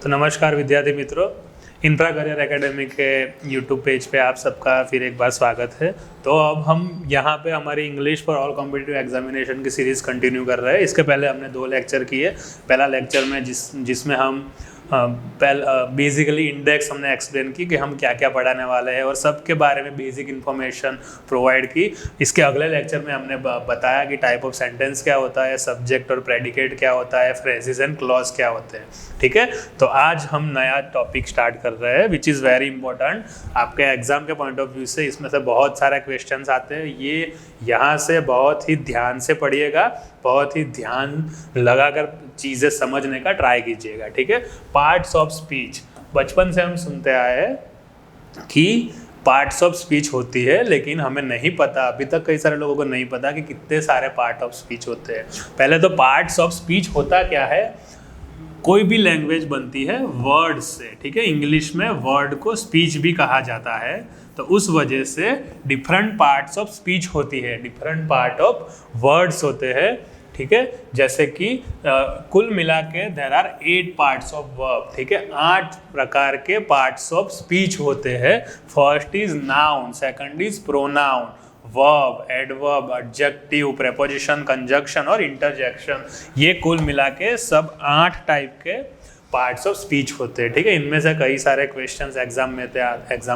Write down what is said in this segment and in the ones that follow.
तो नमस्कार विद्यार्थी मित्रों, इंफ्रा करियर एकेडमी के यूट्यूब पेज पे आप सबका फिर एक बार स्वागत है। तो अब हम यहाँ पे हमारी English for all competitive examination की सीरीज़ कंटिन्यू कर रहे हैं। इसके पहले हमने 2 लेक्चर किए। पहला लेक्चर में जिसमें हम बेसिकली इंडेक्स हमने एक्सप्लेन की कि हम क्या क्या पढ़ाने वाले हैं और सबके बारे में बेसिक इन्फॉर्मेशन प्रोवाइड की। इसके अगले लेक्चर में हमने बताया कि टाइप ऑफ सेंटेंस क्या होता है, सब्जेक्ट और प्रेडिकेट क्या होता है, फ्रेजेस एंड क्लॉज क्या होते हैं। ठीक है, तो आज हम नया टॉपिक स्टार्ट कर रहे हैं विच इज़ वेरी इंपॉर्टेंट आपके एग्जाम के पॉइंट ऑफ व्यू से। इसमें से बहुत सारे क्वेश्चंस आते हैं, ये यहाँ से बहुत ही ध्यान से पढ़िएगा, बहुत ही ध्यान लगाकर चीज़ें समझने का ट्राई कीजिएगा। ठीक है, पार्ट्स ऑफ स्पीच बचपन से हम सुनते आए हैं कि पार्ट्स ऑफ स्पीच होती है, लेकिन हमें नहीं पता, अभी तक कई सारे लोगों को नहीं पता कि कितने सारे पार्ट ऑफ स्पीच होते हैं। पहले तो पार्ट्स ऑफ स्पीच होता क्या है, कोई भी लैंग्वेज बनती है वर्ड से। ठीक है, इंग्लिश में वर्ड को स्पीच भी कहा जाता है, तो उस वजह से डिफरेंट पार्ट्स ऑफ स्पीच होती है, डिफरेंट पार्ट ऑफ वर्ड्स होते हैं। ठीक है, जैसे कि कुल मिला के there are 8 parts of verb. ठीक है, 8 प्रकार के पार्ट्स ऑफ स्पीच होते हैं। First is noun, second is pronoun, verb, adverb, adjective, preposition, conjunction और इंटरजेक्शन। ये कुल मिला के सब 8 टाइप के पार्ट्स ऑफ स्पीच होते हैं। ठीक है, इनमें से कई सारे क्वेश्चंस एग्जाम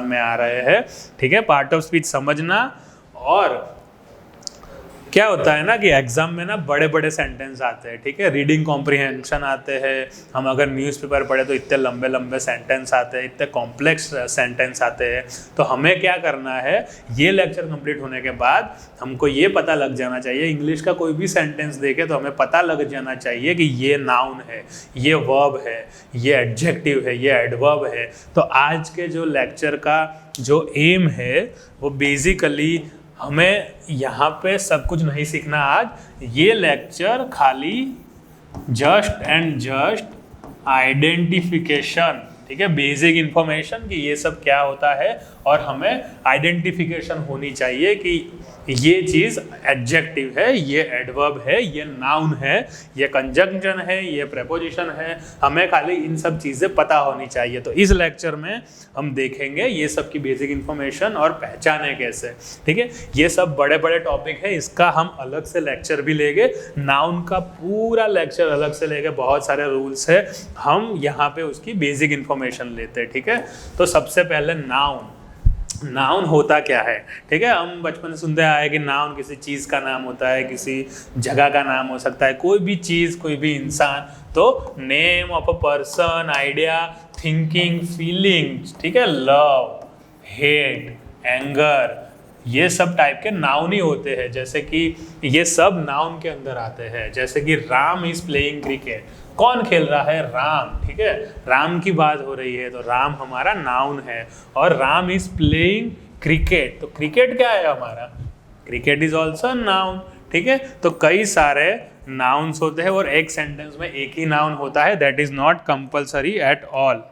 में आ रहे हैं। ठीक है, पार्ट ऑफ स्पीच समझना। और क्या होता है ना कि एग्जाम में ना बड़े बड़े सेंटेंस आते हैं। ठीक है, रीडिंग कॉम्प्रिहेंशन आते हैं। हम अगर न्यूज़पेपर पढ़े तो इतने लंबे लंबे सेंटेंस आते हैं, इतने कॉम्प्लेक्स सेंटेंस आते हैं। तो हमें क्या करना है, ये लेक्चर कंप्लीट होने के बाद हमको ये पता लग जाना चाहिए, इंग्लिश का कोई भी सेंटेंस देखे तो हमें पता लग जाना चाहिए कि ये नाउन है, ये वर्ब है, ये एडजेक्टिव है, ये एडवर्ब है। तो आज के जो लेक्चर का जो एम है वो बेसिकली हमें यहाँ पे सब कुछ नहीं सीखना। आज ये लेक्चर खाली जस्ट एंड जस्ट आइडेंटिफिकेशन, ठीक है, बेसिक इन्फॉर्मेशन कि ये सब क्या होता है, और हमें आइडेंटिफिकेशन होनी चाहिए कि ये चीज़ एडजेक्टिव है, ये एडवर्ब है, ये नाउन है, ये कंजंक्शन है, ये प्रेपोजिशन है। हमें खाली इन सब चीज़ें पता होनी चाहिए। तो इस लेक्चर में हम देखेंगे ये सब की बेसिक इन्फॉर्मेशन और पहचाने कैसे। ठीक है, ये सब बड़े बड़े टॉपिक है, इसका हम अलग से लेक्चर भी लेंगे। नाउन का पूरा लेक्चर अलग से लेंगे, बहुत सारे रूल्स है, हम यहाँ पे उसकी बेसिक इन्फॉर्मेशन लेते हैं। ठीक है, तो सबसे पहले नाउन होता क्या है। ठीक है, हम बचपन से सुनते आए कि नाउन किसी चीज़ का नाम होता है, किसी जगह का नाम हो सकता है, कोई भी चीज़, कोई भी इंसान। तो name of a person, idea, thinking, feelings, ठीक है, लव, हेट, एंगर, ये सब टाइप के नाउन ही होते हैं। जैसे कि ये सब नाउन के अंदर आते हैं। जैसे कि राम इज प्लेइंग क्रिकेट, कौन खेल रहा है, राम। ठीक है, राम की बात हो रही है तो राम हमारा नाउन है। और राम इज प्लेइंग क्रिकेट, तो क्रिकेट क्या है हमारा, क्रिकेट इज ऑल्सो नाउन। ठीक है, तो कई सारे नाउन्स होते हैं और एक सेंटेंस में एक ही नाउन होता है, that is not compulsory at all.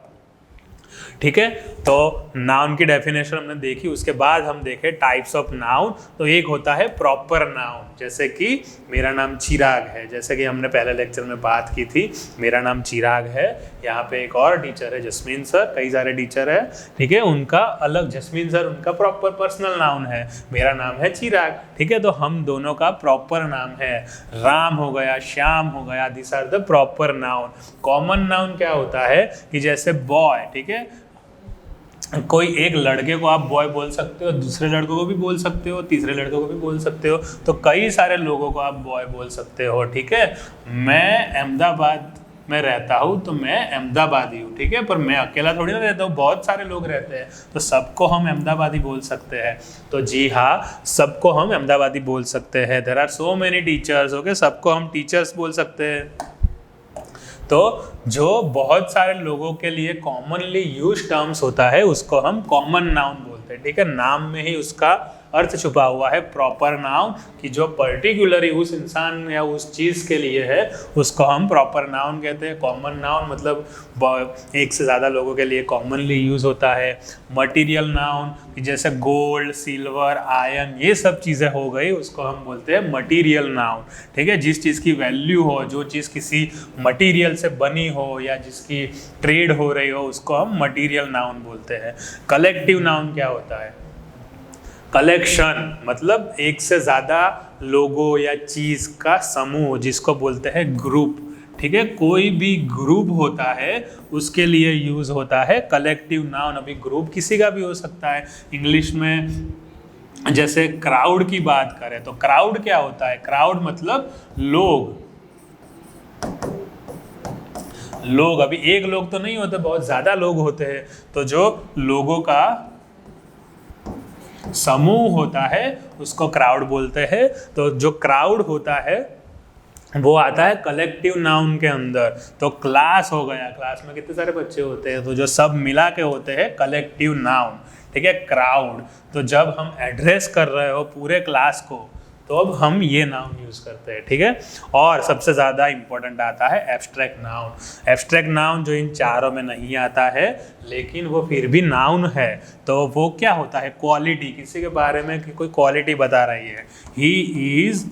ठीक है, तो नाउन की डेफिनेशन हमने देखी, उसके बाद हम देखे टाइप्स ऑफ नाउन। तो एक होता है प्रॉपर नाउन, जैसे कि मेरा नाम चिराग है, जैसे कि हमने पहले लेक्चर में बात की थी, मेरा नाम चिराग है। यहाँ पे एक और टीचर है जस्मीन सर, कई सारे टीचर है। ठीक है, उनका अलग, जस्मीन सर उनका प्रॉपर पर्सनल नाउन है, मेरा नाम है चिराग। ठीक है, तो हम दोनों का प्रॉपर नाम है। राम हो गया, श्याम हो गया, this are the proper noun. Common noun क्या होता है कि जैसे बॉय, ठीक है, कोई एक लड़के को आप बॉय बोल सकते हो, दूसरे लड़कों को भी बोल सकते हो, तीसरे लड़कों को भी बोल सकते हो, तो कई सारे लोगों को आप बॉय बोल सकते हो। ठीक है, मैं अहमदाबाद में रहता हूँ तो मैं अहमदाबादी हूँ। ठीक है, पर मैं अकेला थोड़ी ना रहता हूँ, बहुत सारे लोग रहते हैं, तो सबको हम अहमदाबादी बोल सकते हैं। तो जी हाँ, सबको हम अहमदाबादी बोल सकते हैं। There are so many teachers, okay, सबको हम टीचर्स बोल सकते हैं। तो जो बहुत सारे लोगों के लिए कॉमनली यूज टर्म्स होता है उसको हम कॉमन नाउन बोलते हैं। ठीक है, नाम में ही उसका अर्थ छुपा हुआ है प्रॉपर नाउन कि जो पर्टिकुलरली उस इंसान या उस चीज़ के लिए है उसको हम प्रॉपर नाउन कहते हैं। कॉमन नाउन मतलब एक से ज़्यादा लोगों के लिए कॉमनली यूज़ होता है। मटीरियल नाउन जैसे गोल्ड, सिल्वर, आयरन, ये सब चीज़ें हो गई, उसको हम बोलते हैं मटीरियल नाउन। ठीक है, जिस चीज़ की वैल्यू हो, जो चीज़ किसी मटीरियल से बनी हो या जिसकी ट्रेड हो रही हो, उसको हम मटीरियल नाउन बोलते हैं। कलेक्टिव नाउन क्या होता है? कलेक्शन मतलब एक से ज़्यादा लोगों या चीज़ का समूह, जिसको बोलते हैं ग्रुप। ठीक है, कोई भी ग्रुप होता है उसके लिए यूज़ होता है कलेक्टिव नाउन। अभी ग्रुप किसी का भी हो सकता है। इंग्लिश में जैसे क्राउड की बात करें तो क्राउड क्या होता है? क्राउड मतलब लोग। अभी एक लोग तो नहीं होते, बहुत ज़्यादा लोग होते हैं, तो जो लोगों का समूह होता है उसको क्राउड बोलते हैं। तो जो क्राउड होता है वो आता है कलेक्टिव नाउन के अंदर। तो क्लास हो गया, क्लास में कितने सारे बच्चे होते हैं, तो जो सब मिला के होते हैं कलेक्टिव नाउन। ठीक है, क्राउड। तो जब हम एड्रेस कर रहे हो पूरे क्लास को तो अब हम ये नाउन यूज़ करते हैं। ठीक है, और सबसे ज़्यादा इंपॉर्टेंट आता है एब्स्ट्रैक्ट नाउन। एब्स्ट्रैक्ट नाउन जो इन चारों में नहीं आता है लेकिन वो फिर भी नाउन है। तो वो क्या होता है? क्वालिटी, किसी के बारे में कोई क्वालिटी बता रही है। ही इज़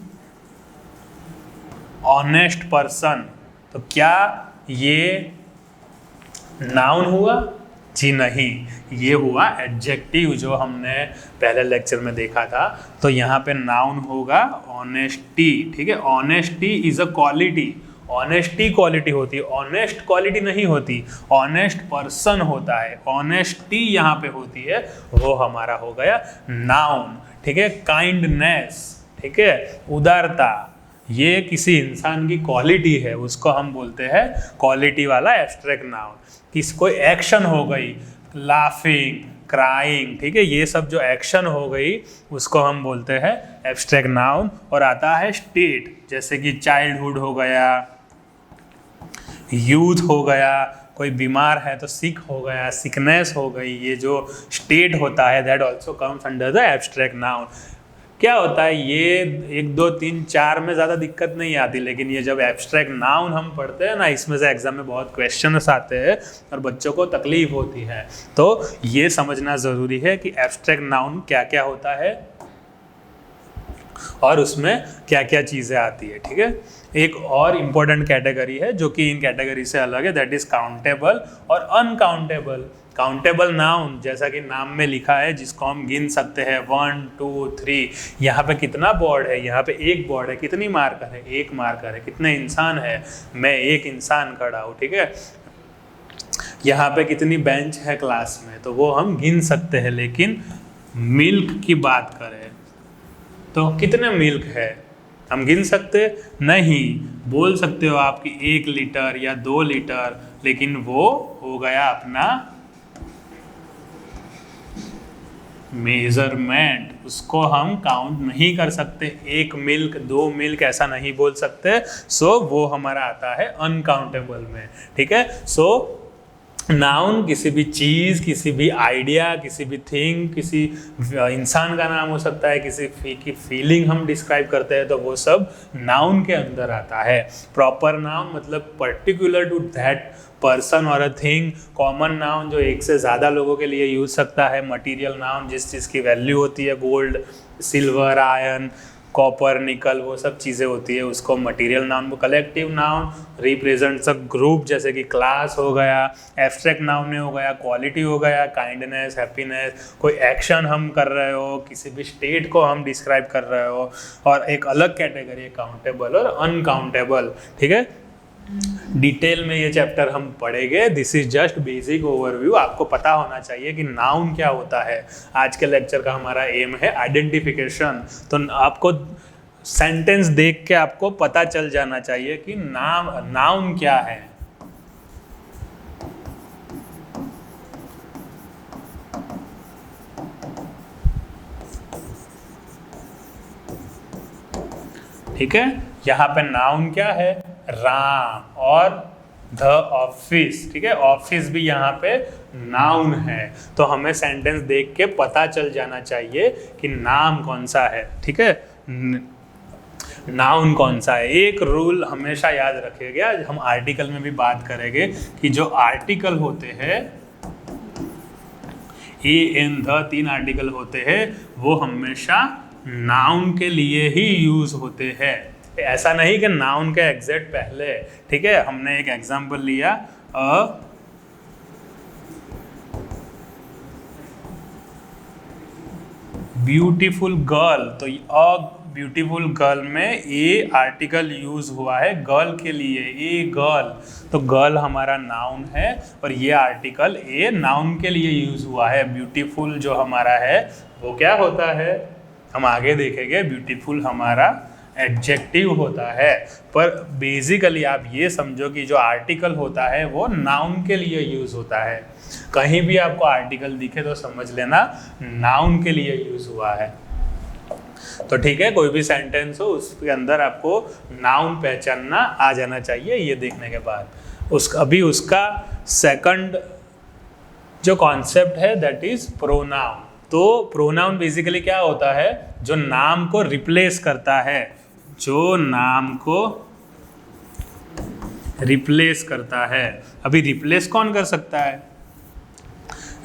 ऑनेस्ट पर्सन, तो क्या ये नाउन हुआ? जी नहीं, ये हुआ एडजेक्टिव जो हमने पहले लेक्चर में देखा था। तो यहाँ पे नाउन होगा ऑनेस्टी। ठीक है, honesty is a quality. Honesty quality होती है, ऑनेस्ट क्वालिटी नहीं होती, ऑनेस्ट पर्सन होता है। ऑनेस्टी यहाँ पे होती है, वो हमारा हो गया नाउन। ठीक है, काइंडनेस, ठीक है, उदारता, ये किसी इंसान की क्वालिटी है, उसको हम बोलते हैं क्वालिटी वाला एब्स्ट्रैक्ट नाउन। किस कोई एक्शन हो गई, लाफिंग, क्राइंग, ठीक है, ये सब जो एक्शन हो गई उसको हम बोलते हैं एब्स्ट्रैक्ट नाउन। और आता है स्टेट, जैसे कि चाइल्डहुड हो गया, यूथ हो गया, कोई बीमार है तो सिक हो गया, सिकनेस हो गई, ये जो स्टेट होता है that also comes under the abstract noun. क्या होता है, ये 1 2 3 4 में ज़्यादा दिक्कत नहीं आती, लेकिन ये जब एब्स्ट्रैक्ट नाउन हम पढ़ते हैं ना, इसमें से एग्जाम में बहुत क्वेश्चंस आते हैं और बच्चों को तकलीफ होती है। तो ये समझना ज़रूरी है कि एब्स्ट्रैक्ट नाउन क्या क्या होता है और उसमें क्या क्या चीज़ें आती है। ठीक है, एक और इम्पॉर्टेंट कैटेगरी है जो कि इन कैटेगरी से अलग है, दैट इज़ काउंटेबल और अनकाउंटेबल। काउंटेबल नाउन जैसा कि नाम में लिखा है, जिसको हम गिन सकते हैं 1 2 3। यहाँ पे कितना बोर्ड है? यहाँ पे एक बोर्ड है। कितनी मार्कर है? एक मार्कर है। कितने इंसान है? मैं एक इंसान खड़ा हूँ। ठीक है, यहाँ पे कितनी बेंच है क्लास में, तो वो हम गिन सकते हैं। लेकिन मिल्क की बात करें तो कितने मिल्क है हम गिन सकते नहीं। बोल सकते हो आपकी 1 लीटर या 2 लीटर, लेकिन वो हो गया अपना मेजरमेंट, उसको हम काउंट नहीं कर सकते। 1 मिल्क 2 मिल्क ऐसा नहीं बोल सकते। सो वो हमारा आता है अनकाउंटेबल में। ठीक है, सो नाउन किसी भी चीज़, किसी भी आइडिया, किसी भी थिंग, किसी इंसान का नाम हो सकता है, किसी की फीलिंग हम डिस्क्राइब करते हैं, तो वो सब नाउन के अंदर आता है। प्रॉपर नाउन मतलब पर्टिकुलर टू दैट पर्सन और अ थिंग। कॉमन नाउन जो एक से ज़्यादा लोगों के लिए यूज सकता है। मटीरियल नाउन जिस चीज़ की वैल्यू होती है, गोल्ड, सिल्वर, आयरन, कॉपर, निकल, वो सब चीज़ें होती है, उसको material noun. Collective noun represents a group, जैसे कि क्लास हो गया। एब्स्ट्रैक्ट नाउन में हो गया क्वालिटी हो गया, काइंडनेस, हैप्पीनेस, कोई एक्शन हम कर रहे हो, किसी भी स्टेट को हम डिस्क्राइब कर रहे हो। और एक अलग कैटेगरी है काउंटेबल और अनकाउंटेबल। ठीक है, डिटेल में ये चैप्टर हम पढ़ेंगे। This is just basic overview. आपको पता होना चाहिए कि नाउन क्या होता है। आज के लेक्चर का हमारा एम है आइडेंटिफिकेशन। तो आपको सेंटेंस देख के आपको पता चल जाना चाहिए कि नाउन क्या है। ठीक है, यहाँ पे नाउन क्या है? राम और द ऑफिस, ठीक है, ऑफिस भी यहाँ पे नाउन है, तो हमें सेंटेंस देख के पता चल जाना चाहिए कि नाम कौन सा है, ठीक है, नाउन कौन सा है। एक रूल हमेशा याद रखिएगा, हम आर्टिकल में भी बात करेंगे कि जो आर्टिकल होते हैं, ए एन द 3 आर्टिकल होते हैं, वो हमेशा नाउन के लिए ही यूज होते हैं। ऐसा नहीं कि नाउन के एग्जैक्ट पहले, ठीक है। हमने एक एग्जांपल लिया, अ ब्यूटीफुल गर्ल, तो अ ब्यूटीफुल गर्ल में ए आर्टिकल यूज हुआ है गर्ल के लिए, ए गर्ल, तो गर्ल हमारा नाउन है और ये आर्टिकल ए नाउन के लिए यूज हुआ है। ब्यूटीफुल जो हमारा है वो क्या होता है, हम आगे देखेंगे, ब्यूटीफुल हमारा एडजेक्टिव होता है। पर बेसिकली आप ये समझो कि जो आर्टिकल होता है वो नाउन के लिए यूज होता है। कहीं भी आपको आर्टिकल दिखे तो समझ लेना नाउन के लिए यूज हुआ है। तो ठीक है, कोई भी सेंटेंस हो उसके अंदर आपको नाउन पहचानना आ जाना चाहिए। ये देखने के बाद अभी उसका सेकंड जो कॉन्सेप्ट है दैट इज प्रोनाउन। तो प्रोनाउन बेसिकली क्या होता है, जो नाम को रिप्लेस करता है, जो नाम को रिप्लेस करता है। अभी रिप्लेस कौन कर सकता है,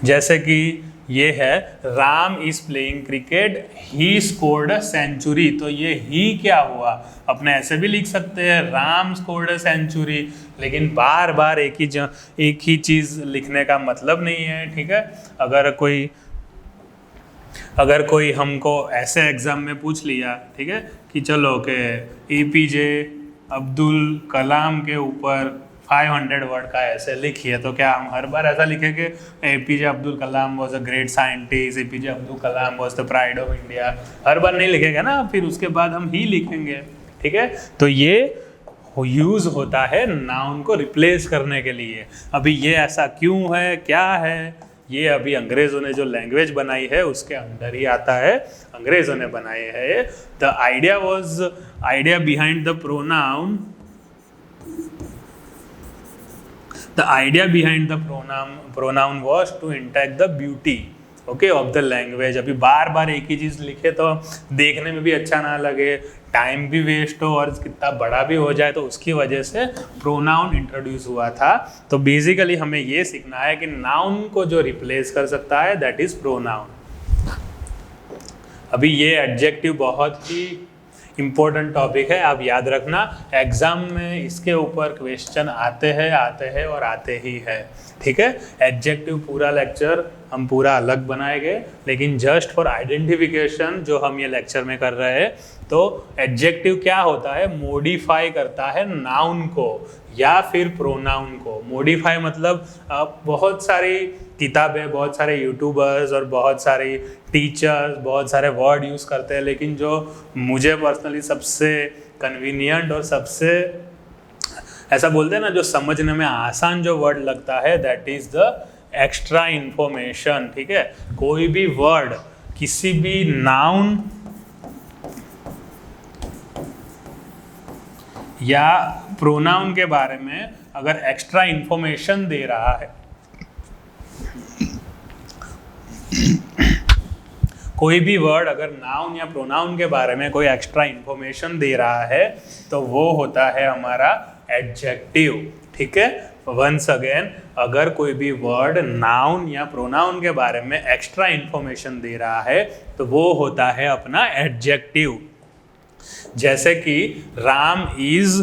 जैसे कि ये है Ram is playing cricket, he scored a century, तो ये ही क्या हुआ, अपने ऐसे भी लिख सकते हैं राम स्कोर्ड अ सेंचुरी, लेकिन बार बार एक ही चीज़ लिखने का मतलब नहीं है, ठीक है। अगर कोई हमको ऐसे एग्जाम में पूछ लिया, ठीक है, कि चलो के एपीजे अब्दुल कलाम के ऊपर 500 वर्ड का ऐसे लिखिए, तो क्या हम हर बार ऐसा लिखेंगे APJ Abdul Kalam was a great scientist, APJ Abdul Kalam was the pride of India, हर बार नहीं लिखेंगे ना, फिर उसके बाद हम ही लिखेंगे, ठीक है। तो ये यूज होता है नाउन को रिप्लेस करने के लिए। अभी ये ऐसा क्यों है, क्या है, ये अभी अंग्रेज़ों ने जो लैंग्वेज बनाई है उसके अंदर ही आता है, अंग्रेज़ों ने बनाए है। The idea behind the pronoun, the idea behind the pronoun was to intake the beauty, okay, of the language। अभी बार बार एक ही चीज़ लिखे तो देखने में भी अच्छा ना लगे, टाइम भी वेस्ट हो और कितना बड़ा भी हो जाए, तो उसकी वजह से प्रोनाउन इंट्रोड्यूस हुआ था। तो बेसिकली हमें ये सीखना है कि नाउन को जो रिप्लेस कर सकता है दैट इज प्रोनाउन। अभी ये एडजेक्टिव बहुत ही इम्पोर्टेंट टॉपिक है, आप याद रखना, एग्जाम में इसके ऊपर क्वेश्चन आते हैं और आते ही है, ठीक है। एडजेक्टिव पूरा लेक्चर हम पूरा अलग बनाएंगे, लेकिन जस्ट फॉर आइडेंटिफिकेशन जो हम ये लेक्चर में कर रहे हैं, तो एडजेक्टिव क्या होता है, मॉडिफाई करता है नाउन को या फिर प्रोनाउन को। मॉडिफाई मतलब बहुत सारी किताबें, बहुत सारे यूट्यूबर्स और बहुत सारी टीचर्स बहुत सारे वर्ड यूज़ करते हैं, लेकिन जो मुझे पर्सनली सबसे कन्वीनियंट और सबसे ऐसा बोलते हैं ना जो समझने में आसान जो वर्ड लगता है that is the extra information, ठीक है। कोई भी वर्ड किसी भी नाउन या प्रोनाउन के बारे में अगर एक्स्ट्रा इन्फॉर्मेशन दे रहा है, कोई भी वर्ड अगर नाउन या प्रोनाउन के बारे में कोई एक्स्ट्रा इन्फॉर्मेशन दे रहा है तो वो होता है हमारा एडजेक्टिव, ठीक है। वंस अगेन, अगर कोई भी वर्ड नाउन या प्रोनाउन के बारे में एक्स्ट्रा इन्फॉर्मेशन दे रहा है तो वो होता है अपना एडजेक्टिव। जैसे कि Ram is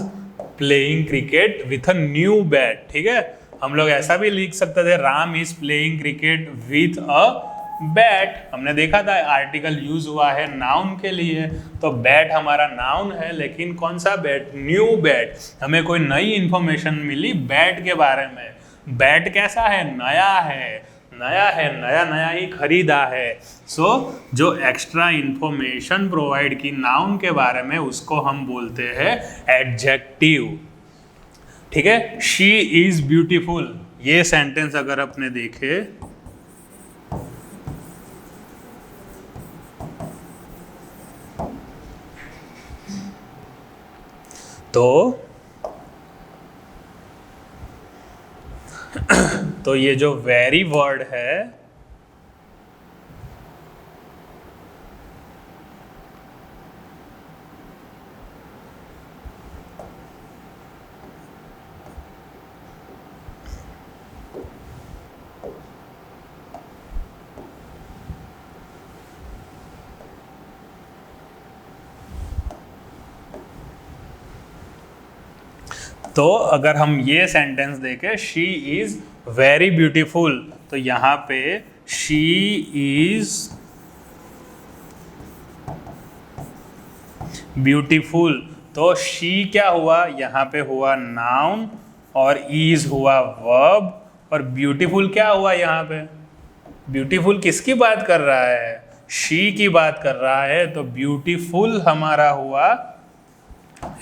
playing cricket with a new bat, ठीक है। हम लोग ऐसा भी लिख सकते थे Ram is playing cricket with a bat. हमने देखा था आर्टिकल यूज हुआ है नाउन के लिए, तो बैट हमारा नाउन है, लेकिन कौन सा बैट, न्यू बैट। हमें कोई नई इंफॉर्मेशन मिली बैट के बारे में। बैट कैसा है, नया ही खरीदा है। सो जो एक्स्ट्रा इंफॉर्मेशन प्रोवाइड की नाउन के बारे में उसको हम बोलते हैं एडजेक्टिव, ठीक है। शी इज ब्यूटीफुल, ये सेंटेंस अगर अपने देखे तो तो ये जो वेरी वर्ड है तो अगर हम ये सेंटेंस देखें शी इज वेरी ब्यूटीफुल, तो यहाँ पे शी इज ब्यूटीफुल, तो शी क्या हुआ, यहाँ पे हुआ नाउन और इज हुआ वर्ब, और ब्यूटीफुल क्या हुआ यहाँ पे, ब्यूटीफुल किसकी बात कर रहा है, शी की बात कर रहा है, तो ब्यूटीफुल हमारा हुआ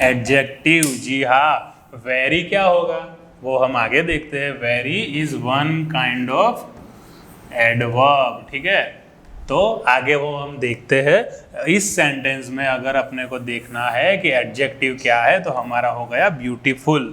एडजेक्टिव। जी हाँ, वेरी क्या होगा वो हम आगे देखते हैं। Very is one kind of adverb, ठीक है, तो आगे वो हम देखते हैं। इस सेंटेंस में अगर अपने को देखना है कि एडजेक्टिव क्या है, तो हमारा हो गया ब्यूटीफुल।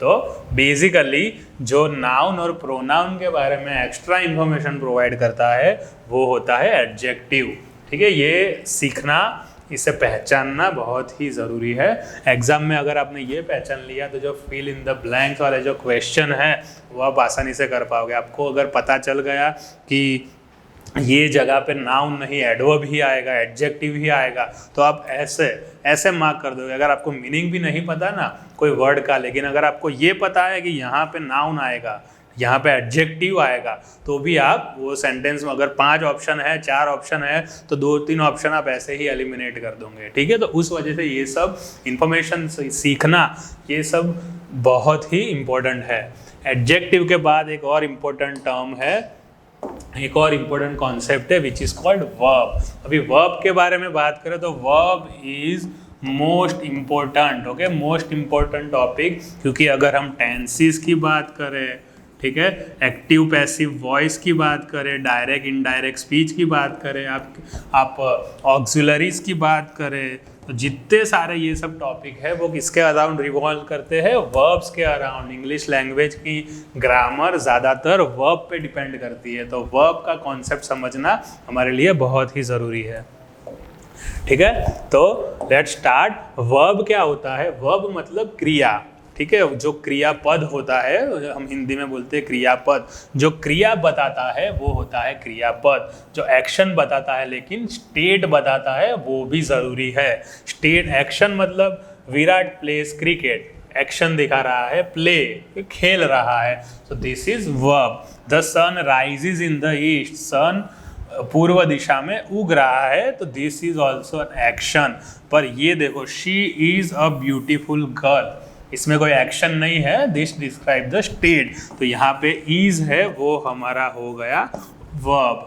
तो बेसिकली जो नाउन और प्रोनाउन के बारे में एक्स्ट्रा इंफॉर्मेशन प्रोवाइड करता है वो होता है एडजेक्टिव, ठीक है। ये सीखना, इसे पहचानना बहुत ही ज़रूरी है। एग्ज़ाम में अगर आपने ये पहचान लिया तो जो फिल इन द ब्लैंक्स वाले जो क्वेश्चन है वो आप आसानी से कर पाओगे। आपको अगर पता चल गया कि ये जगह पे नाउन नहीं एडवर्ब ही आएगा, एडजेक्टिव ही आएगा, तो आप ऐसे ऐसे मार्क कर दोगे। अगर आपको मीनिंग भी नहीं पता ना कोई वर्ड का, लेकिन अगर आपको ये पता है कि यहाँ पे नाउन आएगा, यहाँ पे एडजेक्टिव आएगा, तो भी आप वो सेंटेंस में अगर 5 ऑप्शन है, 4 ऑप्शन है, तो 2-3 ऑप्शन आप ऐसे ही एलिमिनेट कर दोगे, ठीक है। तो उस वजह से ये सब इंफॉर्मेशन सीखना, ये सब बहुत ही इम्पोर्टेंट है। एडजेक्टिव के बाद एक और इम्पोर्टेंट टर्म है, एक और इम्पोर्टेंट कॉन्सेप्ट है विच इज़ कॉल्ड वर्ब। अभी वर्ब के बारे में बात करें तो verb is most important, okay, most important topic, क्योंकि अगर हम टेंसेस की बात करें, ठीक है, एक्टिव पैसिव वॉइस की बात करें, डायरेक्ट इनडायरेक्ट स्पीच की बात करें, आप ऑक्सिलरीज की बात करें, तो जितने सारे ये सब टॉपिक है वो किसके अराउंड रिवॉल्व करते हैं, वर्ब्स के अराउंड। इंग्लिश लैंग्वेज की ग्रामर ज़्यादातर वर्ब पे डिपेंड करती है, तो वर्ब का कॉन्सेप्ट समझना हमारे लिए बहुत ही ज़रूरी है, ठीक है। तो लेट्स स्टार्ट। वर्ब क्या होता है, वर्ब मतलब क्रिया, ठीक है, जो क्रियापद होता है, हम हिंदी में बोलते हैं क्रियापद। जो क्रिया बताता है वो होता है क्रियापद, जो एक्शन बताता है लेकिन स्टेट बताता है वो भी ज़रूरी है। स्टेट एक्शन मतलब विराट प्लेस क्रिकेट, एक्शन दिखा रहा है, प्ले खेल रहा है, तो this is verb. The sun rises in the east, sun पूर्व दिशा में उग रहा है, तो this is also an action. पर ये देखो, she is a beautiful girl, इसमें कोई एक्शन नहीं है, दिस डिस्क्राइब द स्टेट, तो यहाँ पे इज है वो हमारा हो गया वर्ब,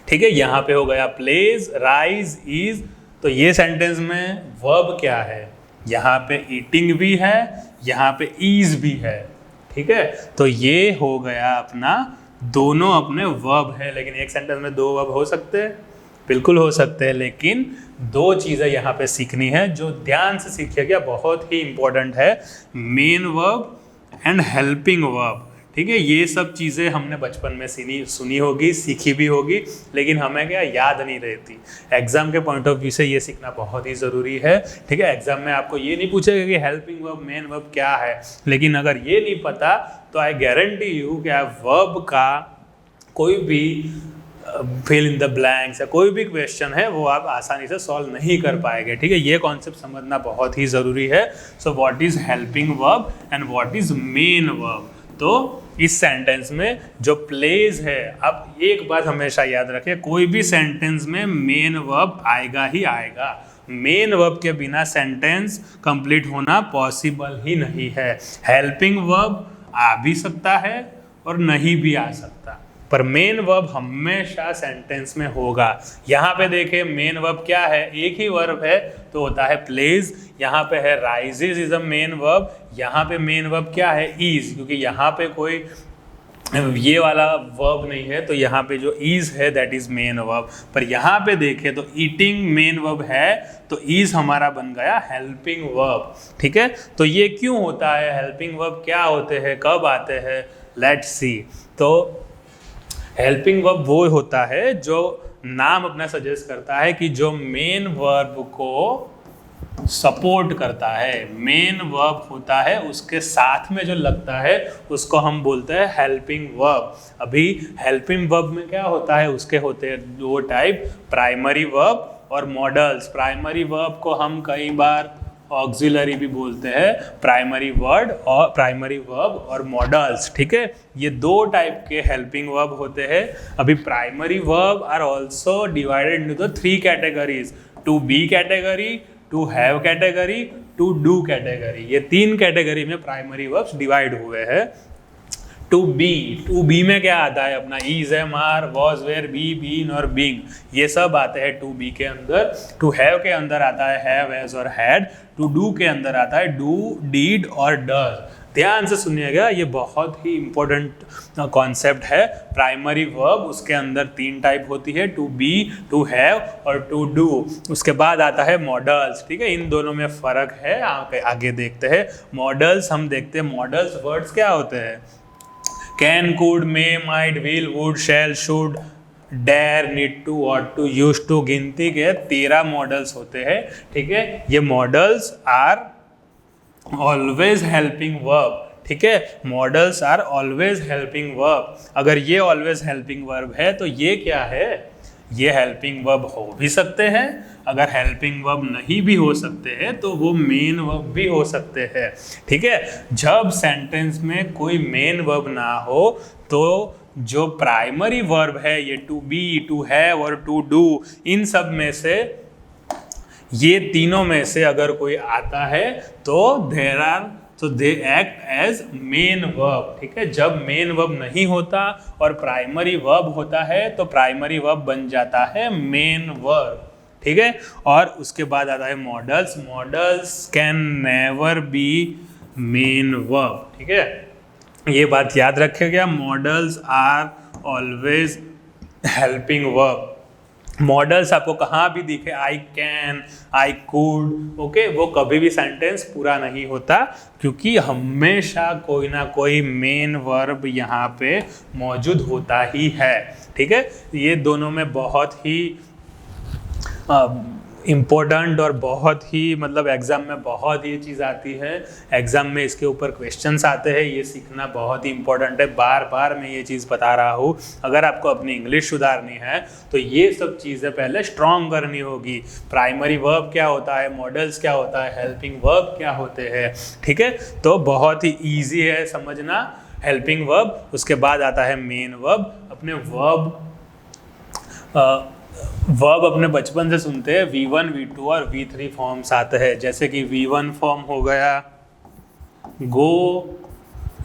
ठीक है। यहाँ पे हो गया प्लेज, राइज, इज, तो ये सेंटेंस में वर्ब क्या है, यहाँ पे ईटिंग भी है, यहाँ पे इज भी है, ठीक है। तो ये हो गया अपना, दोनों अपने वर्ब है। लेकिन एक सेंटेंस में 2 वर्ब हो सकते हैं, बिल्कुल हो सकते हैं, लेकिन 2 चीज़ें यहाँ पे सीखनी है जो ध्यान से सीखिएगा, बहुत ही इंपॉर्टेंट है, main verb and helping verb, ठीक है। ये सब चीज़ें हमने बचपन में सुनी होगी, सीखी भी होगी, लेकिन हमें क्या याद नहीं रहती। एग्जाम के पॉइंट ऑफ व्यू से ये सीखना बहुत ही ज़रूरी है, ठीक है। एग्जाम में आपको ये नहीं पूछेगा कि हेल्पिंग वर्ब मेन वर्ब क्या है, लेकिन अगर ये नहीं पता तो आई गारंटी यू कि आप वर्ब का कोई भी फिल इन द ब्लैंक्स या कोई भी क्वेश्चन है वो आप आसानी से सॉल्व नहीं कर पाएंगे, ठीक है। ये कॉन्सेप्ट समझना बहुत ही ज़रूरी है। So what is helping verb and what is main verb. तो इस सेंटेंस में जो प्लेज है, अब एक बात हमेशा याद रखें, कोई भी सेंटेंस में मेन वर्ब आएगा ही आएगा। मेन वर्ब के बिना सेंटेंस कंप्लीट होना पॉसिबल ही नहीं है। हेल्पिंग वर्ब आ भी सकता है और नहीं भी आ सकता, पर मेन वर्ब हमेशा सेंटेंस में होगा। यहाँ पे देखें, मेन वर्ब क्या है, एक ही वर्ब है तो होता है प्लेज। यहाँ पे है rises is a main verb, यहाँ पे मेन वर्ब क्या है, इज, क्योंकि यहाँ पे कोई ये वाला वर्ब नहीं है, तो यहाँ पे जो इज है दैट इज मेन वर्ब। पर यहाँ पे देखें तो ईटिंग मेन वर्ब है, तो इज हमारा बन गया हेल्पिंग वर्ब, ठीक है। तो ये क्यों होता है, हेल्पिंग वर्ब क्या होते हैं, कब आते हैं, लेट्स सी। तो हेल्पिंग वर्ब वो होता है जो नाम अपना सजेस्ट करता है कि जो मेन वर्ब को सपोर्ट करता है, मेन वर्ब होता है उसके साथ में जो लगता है उसको हम बोलते हैं हेल्पिंग वर्ब। अभी हेल्पिंग वर्ब में क्या होता है, उसके होते हैं दो टाइप, प्राइमरी वर्ब और मॉडल्स। प्राइमरी वर्ब को हम कई बार ऑक्सिलरी भी बोलते हैं, प्राइमरी वर्ड और प्राइमरी वर्ब और मॉडल्स। ठीक है, ये दो टाइप के हेल्पिंग वर्ब होते हैं। अभी primary verb are also divided into the 3 categories, to be category, to have category, to do category. ये 3 कैटेगरी में प्राइमरी वर्ब्स डिवाइड हुए हैं। टू बी में क्या आता है अपना, is, am, are, was, were, be, been और बीइंग, ये सब आते हैं टू बी के अंदर। टू हैव के अंदर आता है हैव, हैज और हैड। टू डू के अंदर आता है डू, डीड और डज। ध्यान से सुनिएगा, ये बहुत ही इंपॉर्टेंट कॉन्सेप्ट है। प्राइमरी वर्ब उसके अंदर 3 टाइप होती है, टू बी, टू हैव और टू डू। उसके बाद आता है मॉडल्स। ठीक है, इन दोनों में फ़र्क है, आगे देखते हैं। मॉडल्स हम देखते हैं, मॉडल्स वर्ड्स क्या होते हैं, can, could, may, might, will, would, shall, should, dare, need to, ought to, use to, गिनती के 13 मॉडल्स होते हैं। ठीक है, ये modals are always helping verb. ठीक है, modals are always helping verb. अगर ये ऑलवेज हेल्पिंग वर्ब है तो ये क्या है, ये हेल्पिंग वर्ब हो भी सकते हैं। अगर हेल्पिंग वर्ब नहीं भी हो सकते हैं तो वो मेन वर्ब भी हो सकते हैं। ठीक है, जब सेंटेंस में कोई मेन वर्ब ना हो तो जो प्राइमरी वर्ब है, ये टू बी, टू हैव और टू डू, इन सब में से, ये तीनों में से अगर कोई आता है तो they act as main verb. ठीक है, जब मेन वर्ब नहीं होता और प्राइमरी वर्ब होता है तो प्राइमरी वर्ब बन जाता है मेन वर्ब। ठीक है, और उसके बाद आता है modals. Modals can never be main verb. ठीक है, ये बात याद रखिएगा, modals are always helping verb. Modals आपको कहाँ भी दिखे, I can, I could, okay, वो कभी भी सेंटेंस पूरा नहीं होता क्योंकि हमेशा कोई ना कोई मेन वर्ब यहाँ पे मौजूद होता ही है। ठीक है, ये दोनों में बहुत ही इम्पोर्टेंट और बहुत ही मतलब एग्ज़ाम में बहुत ये चीज़ आती है, एग्ज़ाम में इसके ऊपर क्वेश्चंस आते हैं, ये सीखना बहुत ही इम्पोर्टेंट है। बार बार मैं ये चीज़ बता रहा हूँ, अगर आपको अपनी इंग्लिश सुधारनी है तो ये सब चीज़ें पहले स्ट्रॉन्ग करनी होगी। प्राइमरी वर्ब क्या होता है, मॉडल्स क्या होता है, हेल्पिंग वर्ब क्या होते हैं। ठीक है, तो बहुत ही ईजी है समझना हेल्पिंग वर्ब। उसके बाद आता है मेन वर्ब। अपने वर्ब अपने बचपन से सुनते हैं, V1, V2 और V3 फॉर्म्स आते हैं। जैसे कि V1 फॉर्म हो गया गो,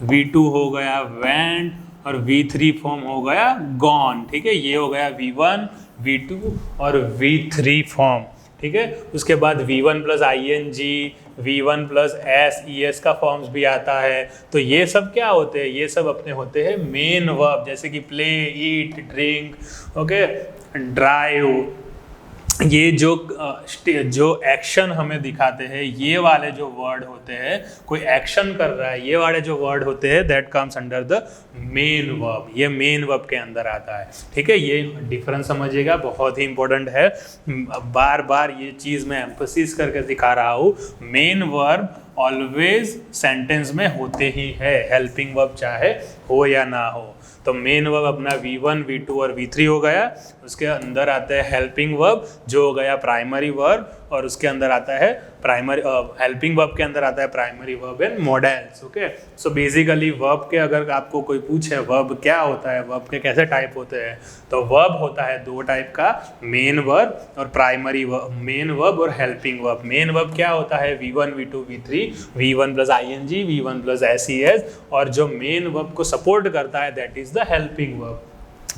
V2 हो गया वेंट और V3 फॉर्म हो गया गॉन। ठीक है, ये हो गया V1, V2 और V3 फॉर्म। ठीक है, उसके बाद V1 plus ING, V1 plus SES का फॉर्म्स भी आता है। तो ये सब क्या होते हैं, ये सब अपने होते हैं मेन वर्ब। जैसे कि प्ले, ईट, ड्रिंक, ओके, ड्राइव, ये जो एक्शन हमें दिखाते हैं, ये वाले जो वर्ड होते हैं, कोई एक्शन कर रहा है, ये वाले जो वर्ड होते हैं that comes under the main verb. ये मेन वर्ब के अंदर आता है। ठीक है, ये डिफरेंस समझिएगा, बहुत ही इंपॉर्टेंट है। बार बार ये चीज़ मैं एम्फसिस करके दिखा रहा हूँ, मेन वर्ब ऑलवेज सेंटेंस में होते ही है, हेल्पिंग वर्ब चाहे हो या ना हो। तो मेन वर्ब अपना V1, V2 और V3 हो गया। उसके अंदर आता है हेल्पिंग वर्ब जो हो गया प्राइमरी वर्ब, और उसके अंदर आता है प्राइमरी हेल्पिंग वर्ब के अंदर आता है primary verb and models. Okay, so basically verb के अगर आपको कोई पूछे वर्ब क्या होता है, वर्ब के कैसे टाइप होते हैं, तो वर्ब होता है 2 टाइप का, मेन वर्ब और प्राइमरी वर्ब। मेन वर्ब और हेल्पिंग वर्ब। मेन वर्ब क्या होता है, V1, V2, V3, V1 plus ING, V1 plus SES, और जो मेन वर्ब को सपोर्ट करता है that is the helping verb.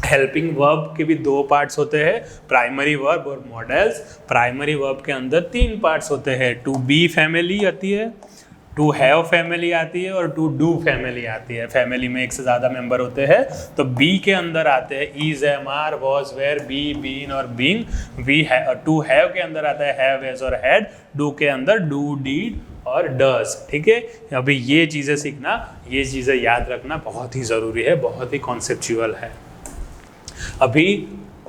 Helping verb के भी 2 पार्ट्स होते हैं, प्राइमरी वर्ब और मॉडल्स। प्राइमरी वर्ब के अंदर 3 पार्ट्स होते हैं, टू बी फैमिली आती है, टू हैव फैमिली आती है और टू डू फैमिली आती है। फैमिली में एक से ज़्यादा मेंबर होते हैं। तो बी के अंदर आते हैं is, am, are, was, were, be, been और बीइंग। टू हैव के अंदर आता है हैव, हैज और हैड। डू के अंदर डू, डीड और डज। ठीक है, अभी ये चीज़ें सीखना, ये चीज़ें याद रखना बहुत ही ज़रूरी है, बहुत ही कॉन्सेप्चुअल है। अभी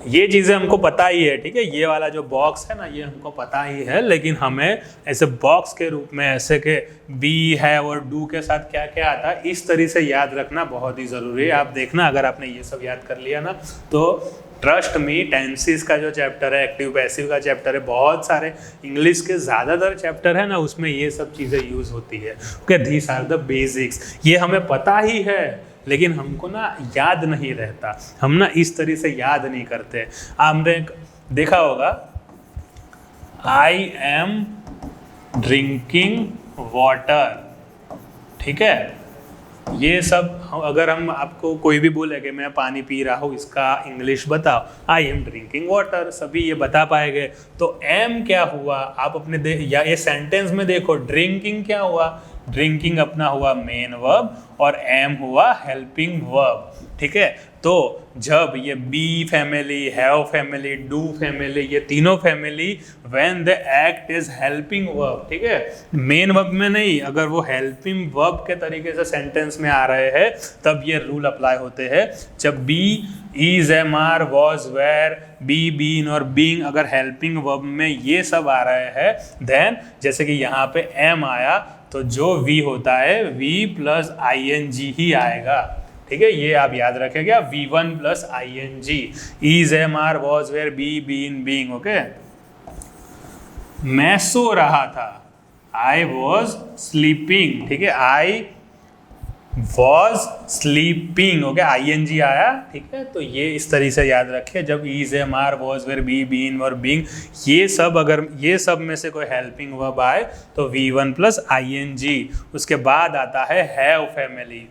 ये चीज़ें हमको पता ही है, ठीक है, ये वाला जो बॉक्स है ना ये हमको पता ही है, लेकिन हमें ऐसे बॉक्स के रूप में ऐसे के बी है और डू के साथ क्या क्या आता है इस तरह से याद रखना बहुत ही ज़रूरी है। आप देखना अगर आपने ये सब याद कर लिया ना तो ट्रस्ट मी, टेंसेस का जो चैप्टर है, एक्टिव पैसिव का चैप्टर है, बहुत सारे इंग्लिश के ज़्यादातर चैप्टर है ना उसमें ये सब चीज़ें यूज़ होती है। Okay, these are the basics, ये हमें पता ही है लेकिन हमको ना याद नहीं रहता, हम ना इस तरह से याद नहीं करते। आपने देखा होगा आई एम ड्रिंकिंग वाटर, ठीक है, ये सब अगर हम आपको कोई भी बोले कि मैं पानी पी रहा हूँ इसका इंग्लिश बताओ, आई एम ड्रिंकिंग वाटर, सभी ये बता पाएंगे। तो एम क्या हुआ आप अपने या ये सेंटेंस में देखो, ड्रिंकिंग क्या हुआ, ड्रिंकिंग अपना हुआ मेन वर्ब और एम हुआ हेल्पिंग वर्ब। ठीक है, तो जब ये be family, have family, do family, ये तीनों family when the act is helping verb, ठीक है, मेन वर्ब में नहीं, अगर वो हेल्पिंग वर्ब के तरीके से सेंटेंस में आ रहे हैं तब ये रूल अप्लाई होते हैं। जब be, is, am, are, was, were, be, been और बीइंग अगर हेल्पिंग वर्ब में ये सब आ रहे हैं देन जैसे कि यहाँ पे एम आया तो जो वी होता है V plus I N G ही आएगा। ठीक है, ये आप याद रखेगा, V1 plus I N G, is, am, are, was, were, be, been, being. Okay, मैं सो रहा था, आई वॉज स्लीपिंग, ठीक है, I was sleeping, okay, I N G आया। ठीक है, तो ये इस तरह से याद रखे, जब is, am, are, was, were, be, been और बीइंग ये सब अगर ये सब में से कोई हेल्पिंग वर्ब आए तो V1 प्लस आई एन जी, उसके बाद आता है हैव फैमिली।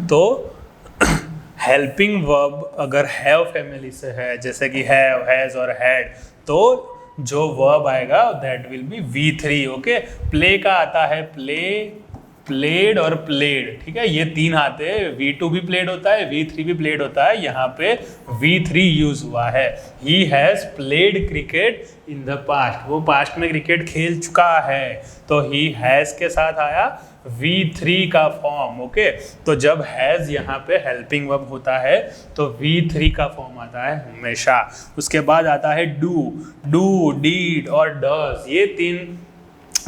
तो हेल्पिंग वर्ब अगर हैव फैमिली से है जैसे कि हैव, हैज और हैड, तो जो वर्ब आएगा that will be V3। Okay, play का आता है प्ले, प्लेड और प्लेड, ठीक है, ये तीन आते हैं, V2 भी प्लेड होता है, V3 भी प्लेड होता है, यहाँ पे V3 यूज हुआ है। He has played cricket in the past, वो पास्ट में क्रिकेट खेल चुका है, तो ही हैज के साथ आया V3 का फॉर्म। ओके, तो जब हैज यहाँ पे हेल्पिंग वर्ब होता है तो V3 का फॉर्म आता है हमेशा। उसके बाद आता है डू, डू, डीड और डज, ये तीन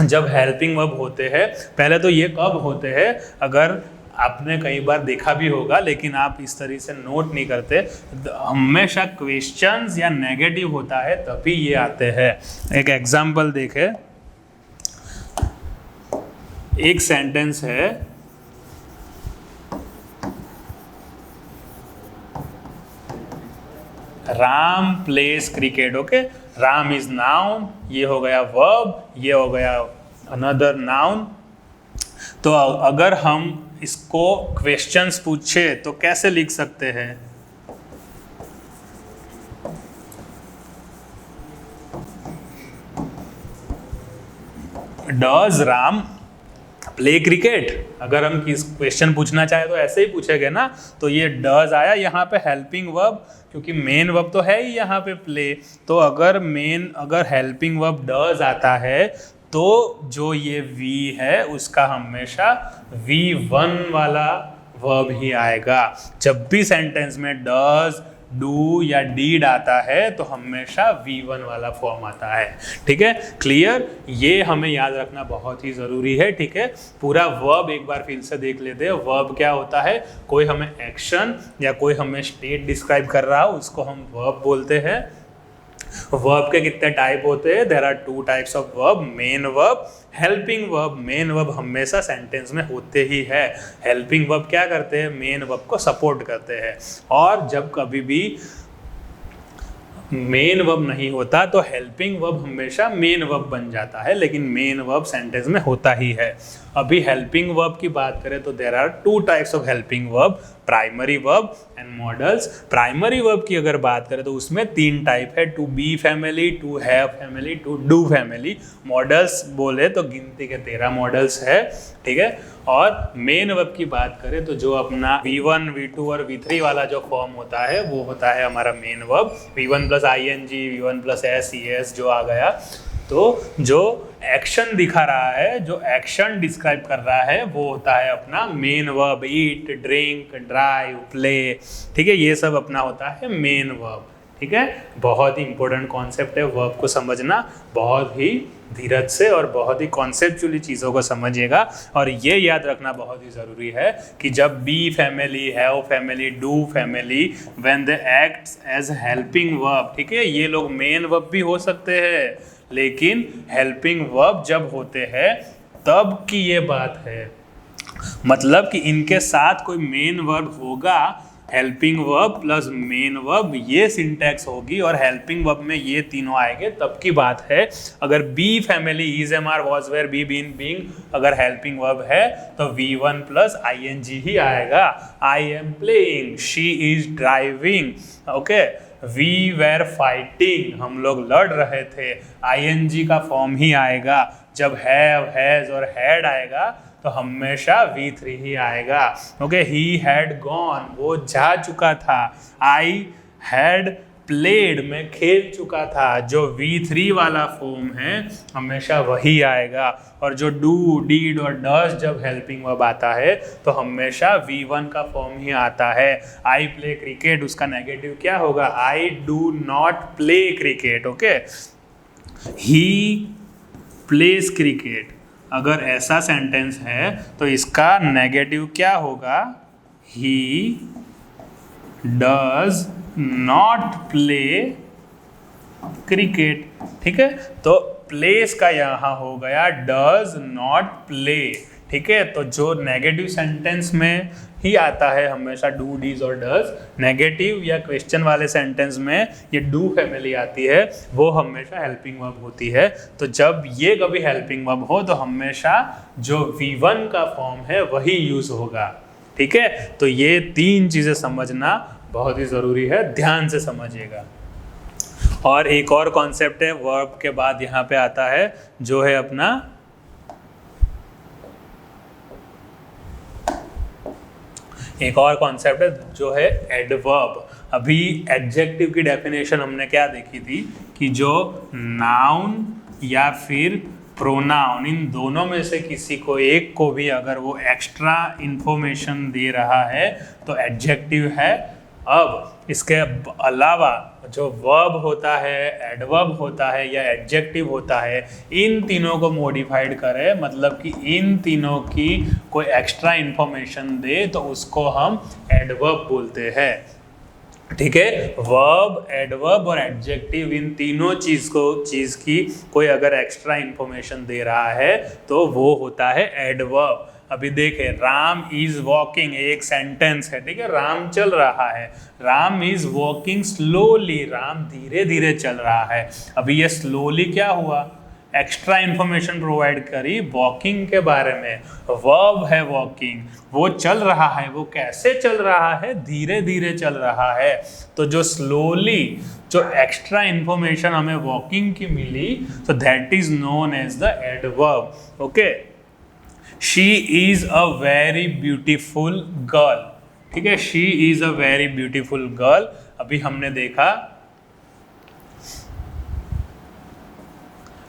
जब हेल्पिंग वर्ब होते हैं, पहले तो ये कब होते हैं, अगर आपने कई बार देखा भी होगा लेकिन आप इस तरह से नोट नहीं करते, हमेशा क्वेश्चंस या नेगेटिव होता है तभी ये आते हैं। एक एग्जांपल देखें, एक सेंटेंस है, Ram place cricket. Okay, Ram is noun, ये हो गया वर्ब, ये हो गया अनदर नाउन। तो अगर हम इसको क्वेश्चंस पूछे तो कैसे लिख सकते हैं, डज राम प्ले क्रिकेट, अगर हम किस क्वेश्चन पूछना चाहे तो ऐसे ही पूछेंगे ना। तो ये डज आया यहाँ पे हेल्पिंग वर्ब, क्योंकि मेन वर्ब तो है ही यहाँ पे प्ले, तो अगर हेल्पिंग वर्ब डज आता है तो जो ये वी है उसका हमेशा V1 वाला वर्ब ही आएगा। जब भी सेंटेंस में डज, डू या डीड आता है तो हमेशा V1 वाला फॉर्म आता है। ठीक है, क्लियर, ये हमें याद रखना बहुत ही ज़रूरी है। ठीक है, पूरा वर्ब एक बार फिर से देख लेते हैं। वर्ब क्या होता है, कोई हमें एक्शन या कोई हमें स्टेट डिस्क्राइब कर रहा हो उसको हम वर्ब बोलते हैं। वर्ब के कितने टाइप होते हैं, there are 2 types of verb, main verb, helping verb. Main verb हमेशा सेंटेंस में होते ही है, हेल्पिंग वर्ब क्या करते हैं, मेन वर्ब को सपोर्ट करते हैं। और जब कभी भी मेन वर्ब नहीं होता तो हेल्पिंग वर्ब हमेशा मेन वर्ब बन जाता है, लेकिन मेन वर्ब सेंटेंस में होता ही है। अभी हेल्पिंग वर्ब की बात करें तो there are 2 types of helping verb, primary verb and modals. Primary verb की अगर बात करें तो उसमें 3 टाइप है, to be family, to have family, to do family. Modals बोले तो गिनती के 13 मॉडल्स है, ठीक है। और मेन वर्ब की बात करें तो जो अपना V1, V2 और V3 वाला जो फॉर्म होता है वो होता है हमारा main verb. V1 plus ING, V1 plus S, ES जो आ गया, तो जो एक्शन दिखा रहा है, जो एक्शन डिस्क्राइब कर रहा है वो होता है अपना मेन वर्ब। ईट, ड्रिंक, ड्राइव, प्ले, ठीक है, ये सब अपना होता है मेन वर्ब, ठीक है। बहुत ही इंपॉर्टेंट कॉन्सेप्ट है वर्ब को समझना, बहुत ही धीरज से और बहुत ही कॉन्सेप्चुअली चीज़ों को समझिएगा। और ये याद रखना बहुत ही ज़रूरी है कि जब be family, have family, do family, when they acts as helping verb, ठीक है, ये लोग मेन वर्ब भी हो सकते हैं, लेकिन हेल्पिंग वर्ब जब होते हैं तब की ये बात है। मतलब कि इनके साथ कोई मेन वर्ब होगा, helping verb plus main verb, ये सिंटैक्स होगी और हेल्पिंग वर्ब में ये तीनों आएंगे तब की बात है। अगर be family, is, am, are, was, were, be, been, being अगर हेल्पिंग वर्ब है तो V1 प्लस ING ही आएगा। I am playing, she is driving, okay, we were fighting, हम लोग लड़ रहे थे, ING का फॉर्म ही आएगा। जब हैव, हैज और हैड आएगा तो हमेशा V3 ही आएगा, ओके। ही हैड गॉन, वो जा चुका था। आई हैड प्लेड, मैं खेल चुका था। जो V3 वाला फॉर्म है हमेशा वही आएगा। और जो डू, डीड और डज जब हेल्पिंग वर्ब आता है तो हमेशा V1 का फॉर्म ही आता है। आई प्ले क्रिकेट, उसका नेगेटिव क्या होगा? I do not play cricket, okay. He plays cricket, अगर ऐसा सेंटेंस है तो इसका नेगेटिव क्या होगा? He does not play cricket, ठीक है। तो प्लेस का यहाँ हो गया डज नॉट प्ले, ठीक है। तो जो नेगेटिव सेंटेंस में ही आता है हमेशा डू, डीज और डज, नेगेटिव या क्वेश्चन वाले सेंटेंस में ये डू फैमिली आती है, वो हमेशा हेल्पिंग वर्ब होती है। तो जब ये कभी हेल्पिंग वर्ब हो तो हमेशा जो V1 का फॉर्म है वही यूज होगा, ठीक है। तो ये 3 चीज़ें समझना बहुत ही ज़रूरी है, ध्यान से समझिएगा। और एक और कॉन्सेप्ट है वर्ब के बाद यहाँ पे आता है जो है अपना एक और कॉन्सेप्ट है जो है एडवर्ब। अभी एडजेक्टिव की डेफिनेशन हमने क्या देखी थी कि जो नाउन या फिर प्रोनाउन, इन दोनों में से किसी को एक को भी अगर वो एक्स्ट्रा इंफॉर्मेशन दे रहा है तो एडजेक्टिव है। अब इसके अलावा जो वर्ब होता है, एडवर्ब होता है या एडजेक्टिव होता है, इन तीनों को मॉडिफाइड करे, मतलब कि इन तीनों की कोई एक्स्ट्रा इंफॉर्मेशन दे तो उसको हम एडवर्ब बोलते हैं, ठीक है। वर्ब, एडवर्ब और एडजेक्टिव, इन तीनों चीज़ की कोई अगर एक्स्ट्रा इंफॉर्मेशन दे रहा है तो वो होता है एडवर्ब। अभी देखें, राम इज वॉकिंग, एक सेंटेंस है, ठीक है, राम चल रहा है। Ram is walking slowly, Ram धीरे धीरे चल रहा है। अभी ये स्लोली क्या हुआ? एक्स्ट्रा इंफॉर्मेशन प्रोवाइड करी वॉकिंग के बारे में। वर्ब है वॉकिंग, वो चल रहा है, वो कैसे चल रहा है? धीरे धीरे चल रहा है। तो जो स्लोली, जो एक्स्ट्रा इंफॉर्मेशन हमें वॉकिंग की मिली, तो that is known as the adverb, okay. She is a very beautiful girl, ठीक है, she is a very beautiful girl. अभी हमने देखा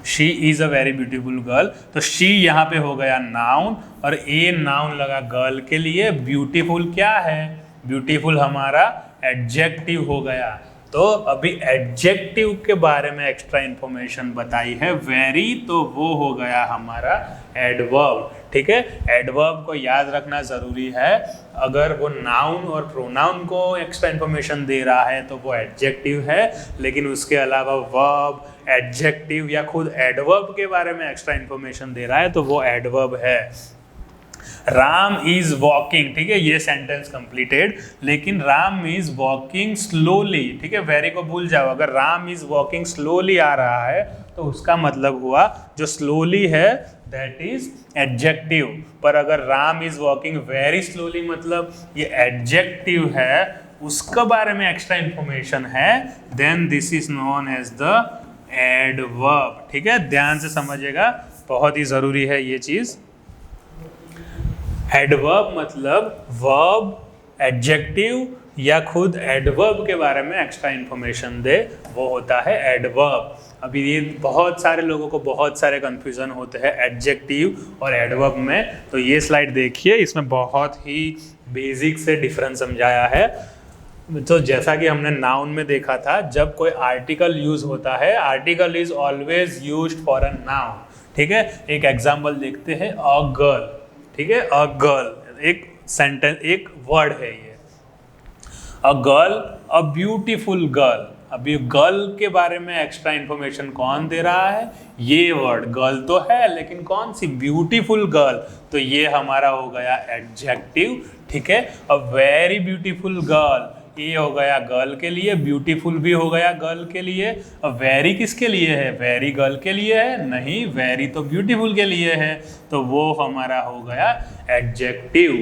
she is a very beautiful girl, तो शी यहाँ पे हो गया नाउन और ए नाउन लगा गर्ल के लिए। ब्यूटीफुल क्या है? ब्यूटीफुल हमारा एडजेक्टिव हो गया। तो अभी एडजेक्टिव के बारे में एक्स्ट्रा इंफॉर्मेशन बताई है। वेरी, तो वो हो गया हमारा एडवर्ब, ठीक है। एडवर्ब को याद रखना ज़रूरी है। अगर वो नाउन और प्रोनाउन को एक्स्ट्रा इंफॉर्मेशन दे रहा है तो वो एडजेक्टिव है, लेकिन उसके अलावा वर्ब, एडजेक्टिव या खुद एडवर्ब के बारे में एक्स्ट्रा इंफॉर्मेशन दे रहा है तो वो एडवर्ब है। राम इज वॉकिंग, ठीक है, ये सेंटेंस कंप्लीटेड, लेकिन राम इज वॉकिंग स्लोली, ठीक है, वेरी को भूल जाओ। अगर राम इज वॉकिंग स्लोली आ रहा है तो उसका मतलब हुआ जो स्लोली है दैट इज एडजेक्टिव। पर अगर Ram is walking very slowly मतलब ये एडजेक्टिव है, उसके बारे में एक्स्ट्रा इंफॉर्मेशन है, then this is known as the adverb. ठीक है, ध्यान से समझिएगा, बहुत ही जरूरी है ये चीज। एडवर्ब मतलब वर्ब, एडजेक्टिव या खुद एडवर्ब के बारे में एक्स्ट्रा इंफॉर्मेशन दे, वो होता है एडवर्ब। अभी ये बहुत सारे लोगों को बहुत सारे कंफ्यूजन होते हैं एडजेक्टिव और एडवर्ब में, तो ये स्लाइड देखिए, इसमें बहुत ही बेसिक से डिफरेंस समझाया है। तो जैसा कि हमने नाउन में देखा था, जब कोई आर्टिकल यूज होता है, article is always used for a noun. ठीक है, एक एग्जांपल देखते हैं, अ गर्ल। ठीक है, अ गर्ल एक सेंटेंस, एक वर्ड है ये, a girl, a beautiful girl. अभी गर्ल के बारे में एक्स्ट्रा इंफॉर्मेशन कौन दे रहा है? ये वर्ड, गर्ल तो है लेकिन कौन सी? ब्यूटीफुल गर्ल, तो ये हमारा हो गया एडजेक्टिव। ठीक है, अ वेरी ब्यूटीफुल गर्ल, ये हो गया गर्ल के लिए, ब्यूटीफुल भी हो गया गर्ल के लिए। अब वेरी किसके लिए है? वेरी गर्ल के लिए है? नहीं, वेरी तो ब्यूटीफुल के लिए है, तो वो हमारा हो गया एडजेक्टिव।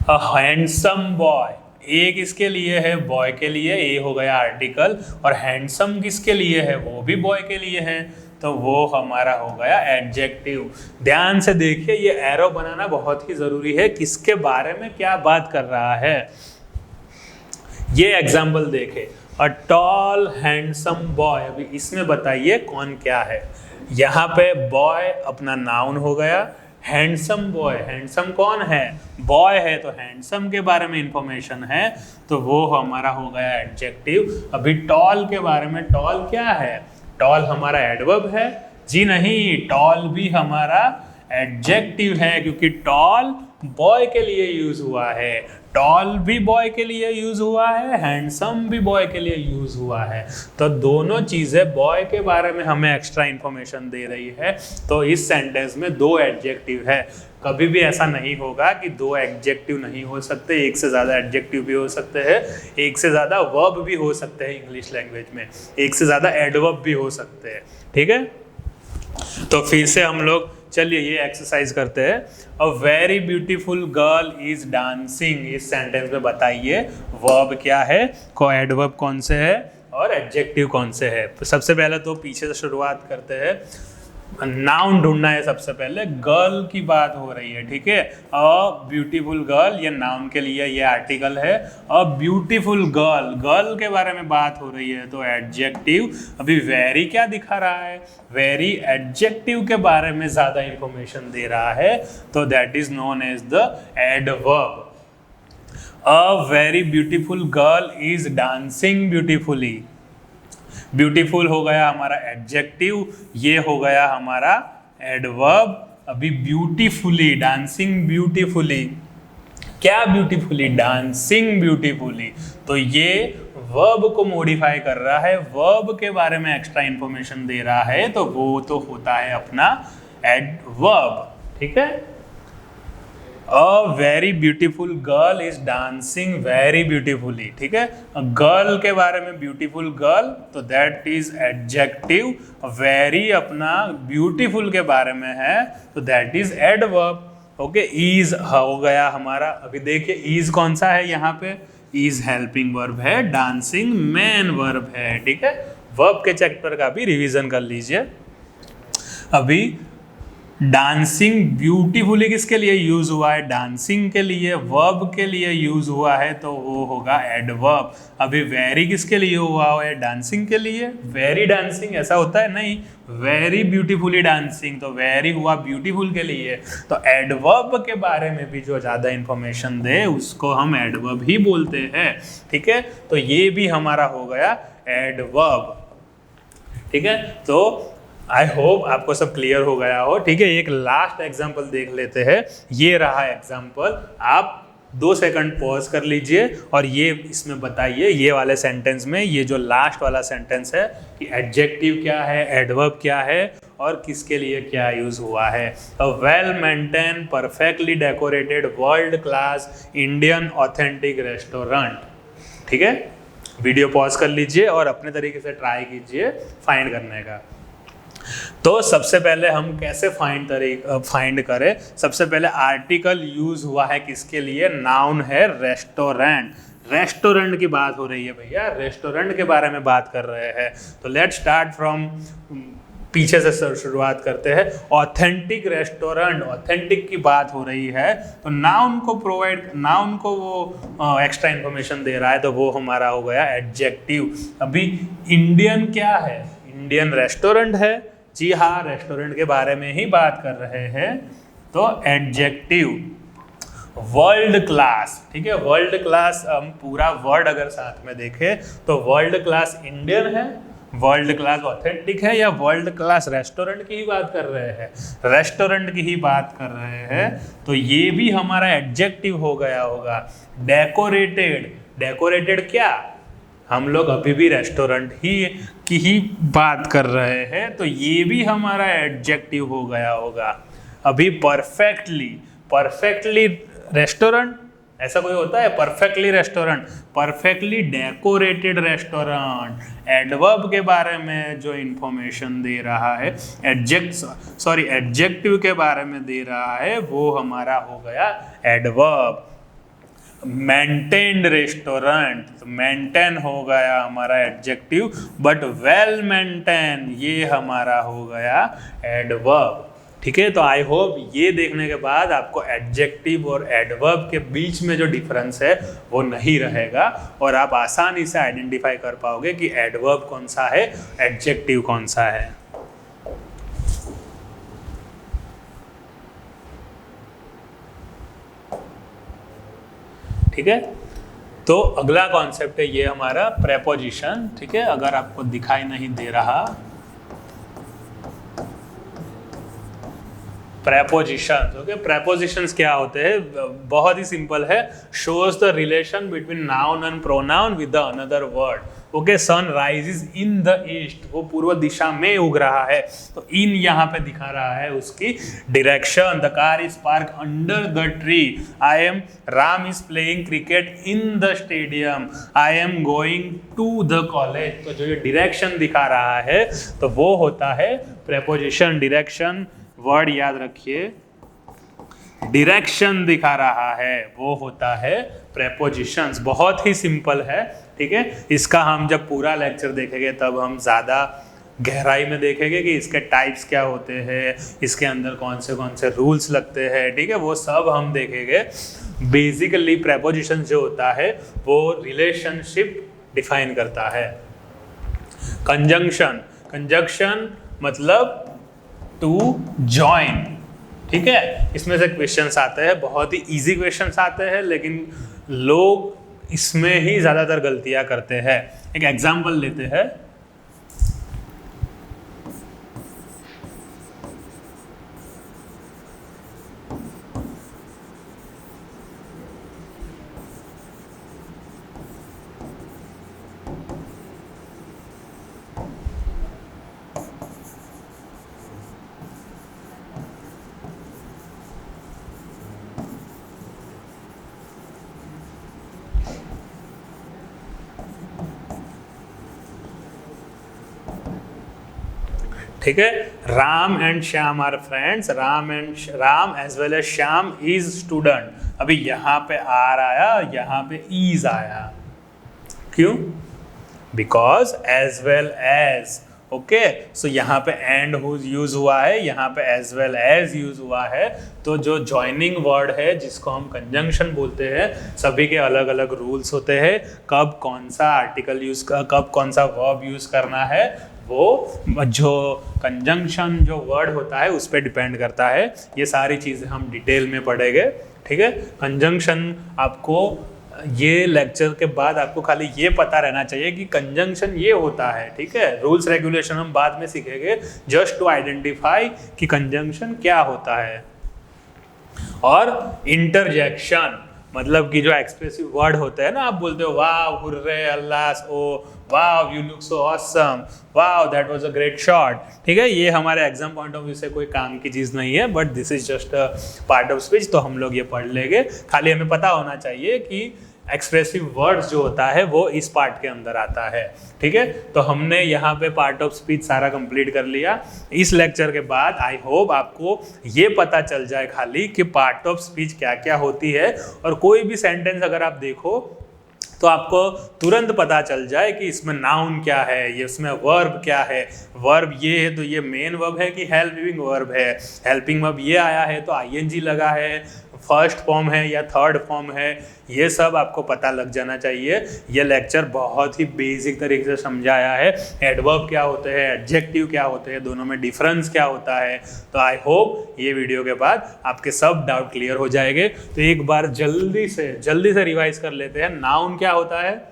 अ हैंडसम बॉय, ये किसके लिए है? बॉय के लिए, ये हो गया आर्टिकल। और हैंडसम किसके लिए है? वो भी बॉय के लिए है, तो वो हमारा हो गया एडजेक्टिव। ध्यान से देखिए, ये एरो बनाना बहुत ही जरूरी है, किसके बारे में क्या बात कर रहा है। ये एग्जाम्पल देखे, अ टॉल हैंडसम बॉय। अभी इसमें बताइए कौन क्या है। यहाँ पे बॉय अपना नाउन हो गया, हैंडसम बॉय, हैंडसम कौन है? बॉय है, तो हैंडसम के बारे में इंफॉर्मेशन है, तो वो हमारा हो गया एडजेक्टिव। अभी टॉल के बारे में, टॉल क्या है? टॉल हमारा एडवर्ब है? जी नहीं, टॉल भी हमारा एडजेक्टिव है, क्योंकि टॉल बॉय के लिए यूज हुआ है, टॉल भी बॉय के लिए यूज हुआ है, हैंडसम भी बॉय के लिए यूज हुआ है, तो दोनों चीजें बॉय के बारे में हमें एक्स्ट्रा इंफॉर्मेशन दे रही है। तो इस सेंटेंस में दो एडजेक्टिव है। कभी भी ऐसा नहीं होगा कि दो एडजेक्टिव नहीं हो सकते, एक से ज़्यादा एडजेक्टिव भी हो सकते हैं, एक से ज़्यादा वर्ब भी हो सकते हैं इंग्लिश लैंग्वेज में, एक से ज़्यादा एडवर्ब भी हो सकते हैं। ठीक है, तो फिर से हम लोग चलिए ये एक्सरसाइज करते हैं। अ very beautiful girl is dancing, इस सेंटेंस में बताइए वर्ब क्या है, को एडवर्ब कौन से है और एडजेक्टिव कौन से है। सबसे पहले तो पीछे से शुरुआत करते हैं, नाउन ढूंढना है सबसे पहले। गर्ल की बात हो रही है, ठीक है, अ ब्यूटीफुल गर्ल ये नाउन के लिए, ये आर्टिकल है। अ ब्यूटीफुल गर्ल, गर्ल के बारे में बात हो रही है, तो एडजेक्टिव। अभी वेरी क्या दिखा रहा है? वेरी एडजेक्टिव के बारे में ज्यादा इंफॉर्मेशन दे रहा है, तो that is known as the adverb. A very beautiful girl is dancing beautifully, beautiful हो गया हमारा एडजेक्टिव, ये हो गया हमारा एडवर्ब। अभी ब्यूटीफुली, डांसिंग ब्यूटीफुली, क्या ब्यूटीफुली? डांसिंग ब्यूटीफुली, तो ये वर्ब को मॉडिफाई कर रहा है, वर्ब के बारे में एक्स्ट्रा इंफॉर्मेशन दे रहा है, तो वो तो होता है अपना एडवर्ब। ठीक है, अ very beautiful girl is dancing very beautifully. ठीक है, गर्ल के बारे में ब्यूटीफुल गर्ल, तो दैट इज एडजेक्टिव। वेरी अपना ब्यूटीफुल के बारे में है, तो that is adverb. Okay, is हो गया हमारा। अभी देखिए इज कौन सा है यहाँ पे? इज हेल्पिंग वर्ब है, डांसिंग मेन वर्ब है। ठीक है, वर्ब के चैप्टर का भी रिवीजन कर लीजिए। अभी डांसिंग ब्यूटीफुली किसके लिए यूज हुआ है? डांसिंग के लिए, वर्ब के लिए यूज हुआ है, तो वो होगा एडवर्ब। अभी वेरी किसके लिए हुआ है? डांसिंग के लिए। वेरी डांसिंग ऐसा होता है? नहीं, वेरी ब्यूटीफुली डांसिंग, तो वेरी हुआ ब्यूटीफुल के लिए। तो एडवर्ब के बारे में भी जो ज़्यादा इंफॉर्मेशन दे उसको हम एडवर्ब ही बोलते हैं। ठीक है, तो ये भी हमारा हो गया एडवर्ब। ठीक है, तो आई होप आपको सब क्लियर हो गया हो। ठीक है, एक लास्ट एग्जाम्पल देख लेते हैं। ये रहा एग्जाम्पल, आप 2 सेकंड पॉज कर लीजिए और ये इसमें बताइए, ये वाले सेंटेंस में, ये जो लास्ट वाला सेंटेंस है, कि एडजेक्टिव क्या है, एडवर्ब क्या है और किसके लिए क्या यूज हुआ है। A well maintain perfectly decorated world class Indian authentic restaurant. ठीक है, वीडियो पॉज कर लीजिए और अपने तरीके से ट्राई कीजिए फाइंड करने का। तो सबसे पहले हम कैसे फाइंड करें, सबसे पहले आर्टिकल यूज हुआ है किसके लिए, नाउन है रेस्टोरेंट। रेस्टोरेंट की बात हो रही है भैया, रेस्टोरेंट के बारे में बात कर रहे हैं। तो लेट्स स्टार्ट फ्रॉम पीछे से शुरुआत करते हैं। ऑथेंटिक रेस्टोरेंट, ऑथेंटिक की बात हो रही है तो नाउन को वो एक्स्ट्रा इन्फॉर्मेशन दे रहा है, तो वो हमारा हो गया एडजेक्टिव। अभी इंडियन क्या है, इंडियन रेस्टोरेंट है, जी हाँ रेस्टोरेंट के बारे में ही बात कर रहे हैं, तो एडजेक्टिव। वर्ल्ड क्लास, ठीक है, वर्ल्ड क्लास हम पूरा वर्ड अगर साथ में देखें तो वर्ल्ड क्लास इंडियन है, वर्ल्ड क्लास ऑथेंटिक है, या वर्ल्ड क्लास रेस्टोरेंट की ही बात कर रहे हैं, रेस्टोरेंट की ही बात कर रहे हैं, तो ये भी हमारा एडजेक्टिव हो गया होगा। डेकोरेटेड, डेकोरेटेड क्या, हम लोग अभी भी रेस्टोरेंट की ही बात कर रहे हैं, तो ये भी हमारा एडजेक्टिव हो गया होगा। अभी परफेक्टली, परफेक्टली रेस्टोरेंट, ऐसा कोई होता है perfectly restaurant, perfectly decorated restaurant. Adverb के बारे में जो इंफॉर्मेशन दे रहा है, एडजेक्टिव के बारे में दे रहा है, वो हमारा हो गया एडवर्ब। मेंटेन्ड रेस्टोरेंट, तो मेंटेन हो गया हमारा एडजेक्टिव, बट वेल मेंटेन ये हमारा हो गया एडवर्ब। ठीक है, तो आई होप ये देखने के बाद आपको एडजेक्टिव और एडवर्ब के बीच में जो डिफरेंस है वो नहीं रहेगा और आप आसानी से आइडेंटिफाई कर पाओगे कि एडवर्ब कौन सा है, एडजेक्टिव कौन सा है। ठीक है, तो अगला कॉन्सेप्ट है ये हमारा प्रेपोजिशन। ठीक है, अगर आपको दिखाई नहीं दे रहा, प्रेपोजिशंस। ओके, प्रेपोजिशंस क्या होते हैं, बहुत ही सिंपल है, shows the relation between noun and pronoun with the another word. Okay, sun rises in the east, वो पूर्व दिशा में उग रहा है, तो इन यहाँ पे दिखा रहा है उसकी direction. The car is park under the tree, I am, Ram is playing cricket in the stadium, I am going to the college. तो जो ये डायरेक्शन दिखा रहा है तो वो होता है प्रेपोजिशन। डायरेक्शन वर्ड याद रखिए, डायरेक्शन दिखा रहा है वो होता है प्रेपोजिशंस। बहुत ही सिंपल है, ठीक है, इसका हम जब पूरा लेक्चर देखेंगे तब हम ज़्यादा गहराई में देखेंगे कि इसके टाइप्स क्या होते हैं, इसके अंदर कौन से रूल्स लगते हैं, ठीक है, वो सब हम देखेंगे। बेसिकली प्रेपोजिशन जो होता है वो रिलेशनशिप डिफाइन करता है। कंजंक्शन, कंजंक्शन मतलब टू जॉइन। ठीक है, इसमें से क्वेश्चंस आते हैं, बहुत ही इजी क्वेश्चंस आते हैं, लेकिन लोग इसमें ही ज़्यादातर गलतियां करते हैं। एक एग्जांपल लेते हैं, ठीक है, Ram and Shyam are friends, Ram as well as Shyam is student. अभी यहाँ पे आर आया, यहाँ पे इज आया, क्यों? Because as well as. Okay, so यहाँ पे एंड यूज हुआ है, यहाँ पे एज वेल एज यूज हुआ है, तो जो ज्वाइनिंग वर्ड है जिसको हम कंजंक्शन बोलते हैं, सभी के अलग अलग रूल्स होते हैं, कब कौन सा आर्टिकल कब कौन सा वर्ब यूज करना है, वो जो कंजंक्शन जो वर्ड होता है उस पर डिपेंड करता है। ये सारी चीज़ें हम डिटेल में पढ़ेंगे। ठीक है, कंजंक्शन आपको ये लेक्चर के बाद आपको खाली ये पता रहना चाहिए कि कंजंक्शन ये होता है। ठीक है, रूल्स रेगुलेशन हम बाद में सीखेंगे, जस्ट टू आइडेंटिफाई कि कंजंक्शन क्या होता है। और इंटरजेक्शन मतलब कि जो एक्सप्रेसिव वर्ड होते हैं ना, आप बोलते हो wow, hurray, Allah, oh wow, you look so awesome, wow, that was a great shot. ठीक है, ये हमारे एग्जाम पॉइंट ऑफ व्यू से कोई काम की चीज़ नहीं है, but this is just a part of speech, तो हम लोग ये पढ़ लेंगे। खाली हमें पता होना चाहिए कि एक्सप्रेसिव वर्ड्स जो होता है वो इस पार्ट के अंदर आता है। ठीक है, तो हमने यहाँ पे पार्ट ऑफ स्पीच सारा कंप्लीट कर लिया। इस लेक्चर के बाद आई होप आपको ये पता चल जाए खाली कि पार्ट ऑफ स्पीच क्या क्या होती है, और कोई भी सेंटेंस अगर आप देखो तो आपको तुरंत पता चल जाए कि इसमें नाउन क्या है, ये उसमें वर्ब क्या है। वर्ब ये है तो ये मेन वर्ब है कि हेल्पिंग वर्ब है। हेल्पिंग वर्ब ये आया है तो आईएनजी लगा है, फर्स्ट फॉर्म है या थर्ड फॉर्म है, ये सब आपको पता लग जाना चाहिए। ये लेक्चर बहुत ही बेसिक तरीके से समझाया है। एडवर्ब क्या होते हैं, एडजेक्टिव क्या होते हैं, दोनों में डिफरेंस क्या होता है। तो आई होप ये वीडियो के बाद आपके सब डाउट क्लियर हो जाएंगे। तो एक बार जल्दी से रिवाइज कर लेते हैं। नाउन क्या होता है?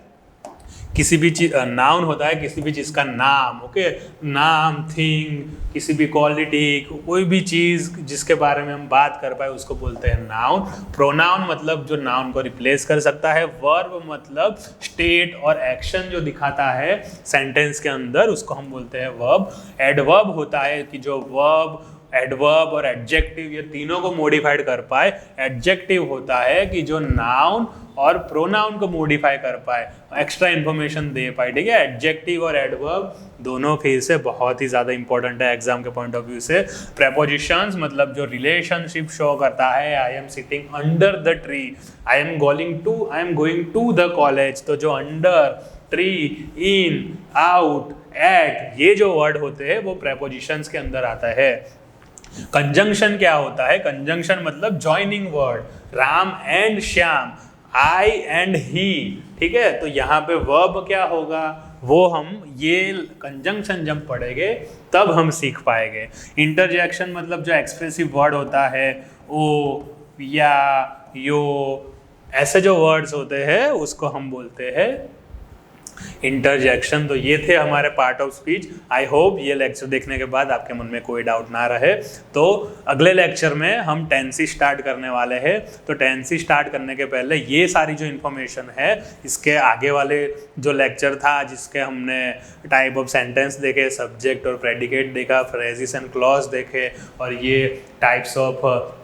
किसी भी चीज, नाउन होता है किसी भी चीज़ का नाम। ओके, नाम, थिंग, किसी भी क्वालिटी, कोई भी चीज़ जिसके बारे में हम बात कर पाए उसको बोलते हैं नाउन। प्रोनाउन मतलब जो नाउन को रिप्लेस कर सकता है। वर्ब मतलब स्टेट और एक्शन जो दिखाता है सेंटेंस के अंदर, उसको हम बोलते हैं वर्ब। एडवर्ब होता है कि जो वर्ब, एडवर्ब और एडजेक्टिव ये तीनों को मॉडिफाइड कर पाए। एडजेक्टिव होता है कि जो नाउन और प्रोनाउन को मॉडिफाई कर पाए, एक्स्ट्रा इन्फॉर्मेशन दे पाए। ठीक है, एडजेक्टिव और एडवर्ब दोनों फिर से बहुत ही ज़्यादा इंपॉर्टेंट है एग्जाम के पॉइंट ऑफ व्यू से। प्रेपोजिशंस मतलब जो रिलेशनशिप शो करता है, I am sitting under the tree, I am going to the college. तो जो under, tree, in, out, at, ये जो वर्ड होते हैं वो प्रेपोजिशंस के अंदर आता है। कंजंक्शन क्या होता है? कंजंक्शन मतलब joining word, Ram and Shyam, I and he. ठीक है, तो यहाँ पे वर्ब क्या होगा वो हम ये कंजंक्शन जब पढ़ेंगे तब हम सीख पाएंगे। इंटरजेक्शन मतलब जो एक्सप्रेसिव वर्ड होता है, ओ, या, यो, ऐसे जो वर्ड्स होते हैं उसको हम बोलते हैं इंटरजेक्शन। तो ये थे हमारे part of speech. I hope ये लेक्चर देखने के बाद आपके मन में कोई डाउट ना रहे। तो अगले लेक्चर में हम टेंसी स्टार्ट करने वाले हैं। तो टेंसी स्टार्ट करने के पहले ये सारी जो इन्फॉर्मेशन है, इसके आगे वाले जो लेक्चर था जिसके हमने टाइप ऑफ सेंटेंस देखे, सब्जेक्ट और प्रेडिकेट देखा, फ्रेजेस एंड क्लॉज देखे, और ये types of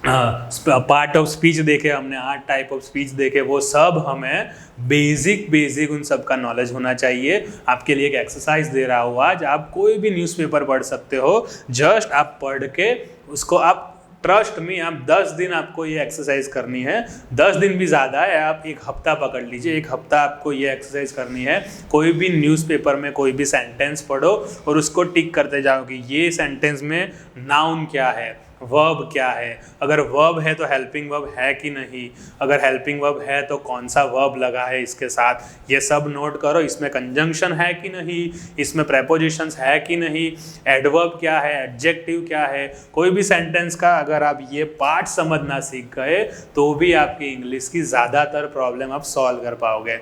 part of speech देखे हमने, 8 टाइप ऑफ स्पीच देखे। वो सब हमें बेसिक उन सब का नॉलेज होना चाहिए। आपके लिए एक एक्सरसाइज दे रहा हूँ आज। आप कोई भी न्यूज़पेपर पढ़ सकते हो, जस्ट आप पढ़ के उसको आप, ट्रस्ट मी, आप 10 दिन आपको ये एक्सरसाइज करनी है। 10 दिन भी ज़्यादा है, आप एक हफ्ता पकड़ लीजिए। एक हफ्ता आपको ये एक्सरसाइज करनी है। कोई भी न्यूज़पेपर में कोई भी सेंटेंस पढ़ो और उसको टिक करते जाओ कि ये सेंटेंस में नाउन क्या है, वर्ब क्या है, अगर वर्ब है तो हेल्पिंग वर्ब है कि नहीं, अगर हेल्पिंग वर्ब है तो कौन सा वर्ब लगा है इसके साथ, ये सब नोट करो। इसमें कंजंक्शन है कि नहीं, इसमें प्रेपोजिशंस है कि नहीं, एडवर्ब क्या है, एडजेक्टिव क्या है। कोई भी सेंटेंस का अगर आप ये पार्ट समझना सीख गए तो भी आपकी इंग्लिश की ज़्यादातर प्रॉब्लम आप सॉल्व कर पाओगे।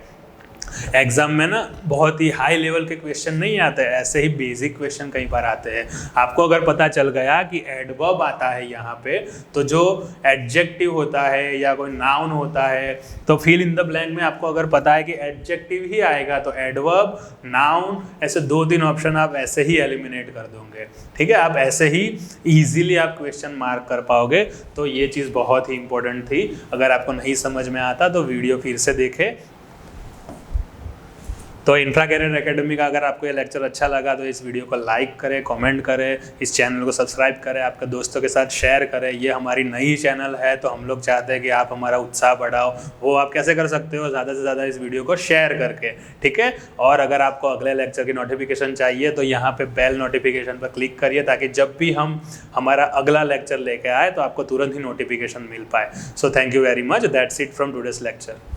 एग्जाम में ना बहुत ही हाई लेवल के क्वेश्चन नहीं आते, ऐसे ही बेसिक क्वेश्चन कई बार आते हैं। आपको अगर पता चल गया कि एडवर्ब आता है यहाँ पे, तो जो एडजेक्टिव होता है या कोई नाउन होता है, तो फिल इन द ब्लैंक में आपको अगर पता है कि एडजेक्टिव ही आएगा तो एडवर्ब, नाउन, ऐसे 2-3 ऑप्शन आप ऐसे ही एलिमिनेट कर दोगे। ठीक है, आप ऐसे ही ईजिली आप क्वेश्चन मार्क कर पाओगे। तो ये चीज़ बहुत ही इंपॉर्टेंट थी। अगर आपको नहीं समझ में आता तो वीडियो फिर से देखें। तो इंफ्रा कैरियर एकेडमी का अगर आपको ये लेक्चर अच्छा लगा तो इस वीडियो को लाइक करें, कमेंट करें, इस चैनल को सब्सक्राइब करें, आपके दोस्तों के साथ शेयर करें। ये हमारी नई चैनल है तो हम लोग चाहते हैं कि आप हमारा उत्साह बढ़ाओ। वो आप कैसे कर सकते हो? ज़्यादा से ज़्यादा इस वीडियो को शेयर करके। ठीक है, और अगर आपको अगले लेक्चर की नोटिफिकेशन चाहिए तो यहाँ पर बेल नोटिफिकेशन पर क्लिक करिए, ताकि जब भी हम हमारा अगला लेक्चर लेके आए तो आपको तुरंत ही नोटिफिकेशन मिल पाए। So thank you very much. That's it from today's lecture.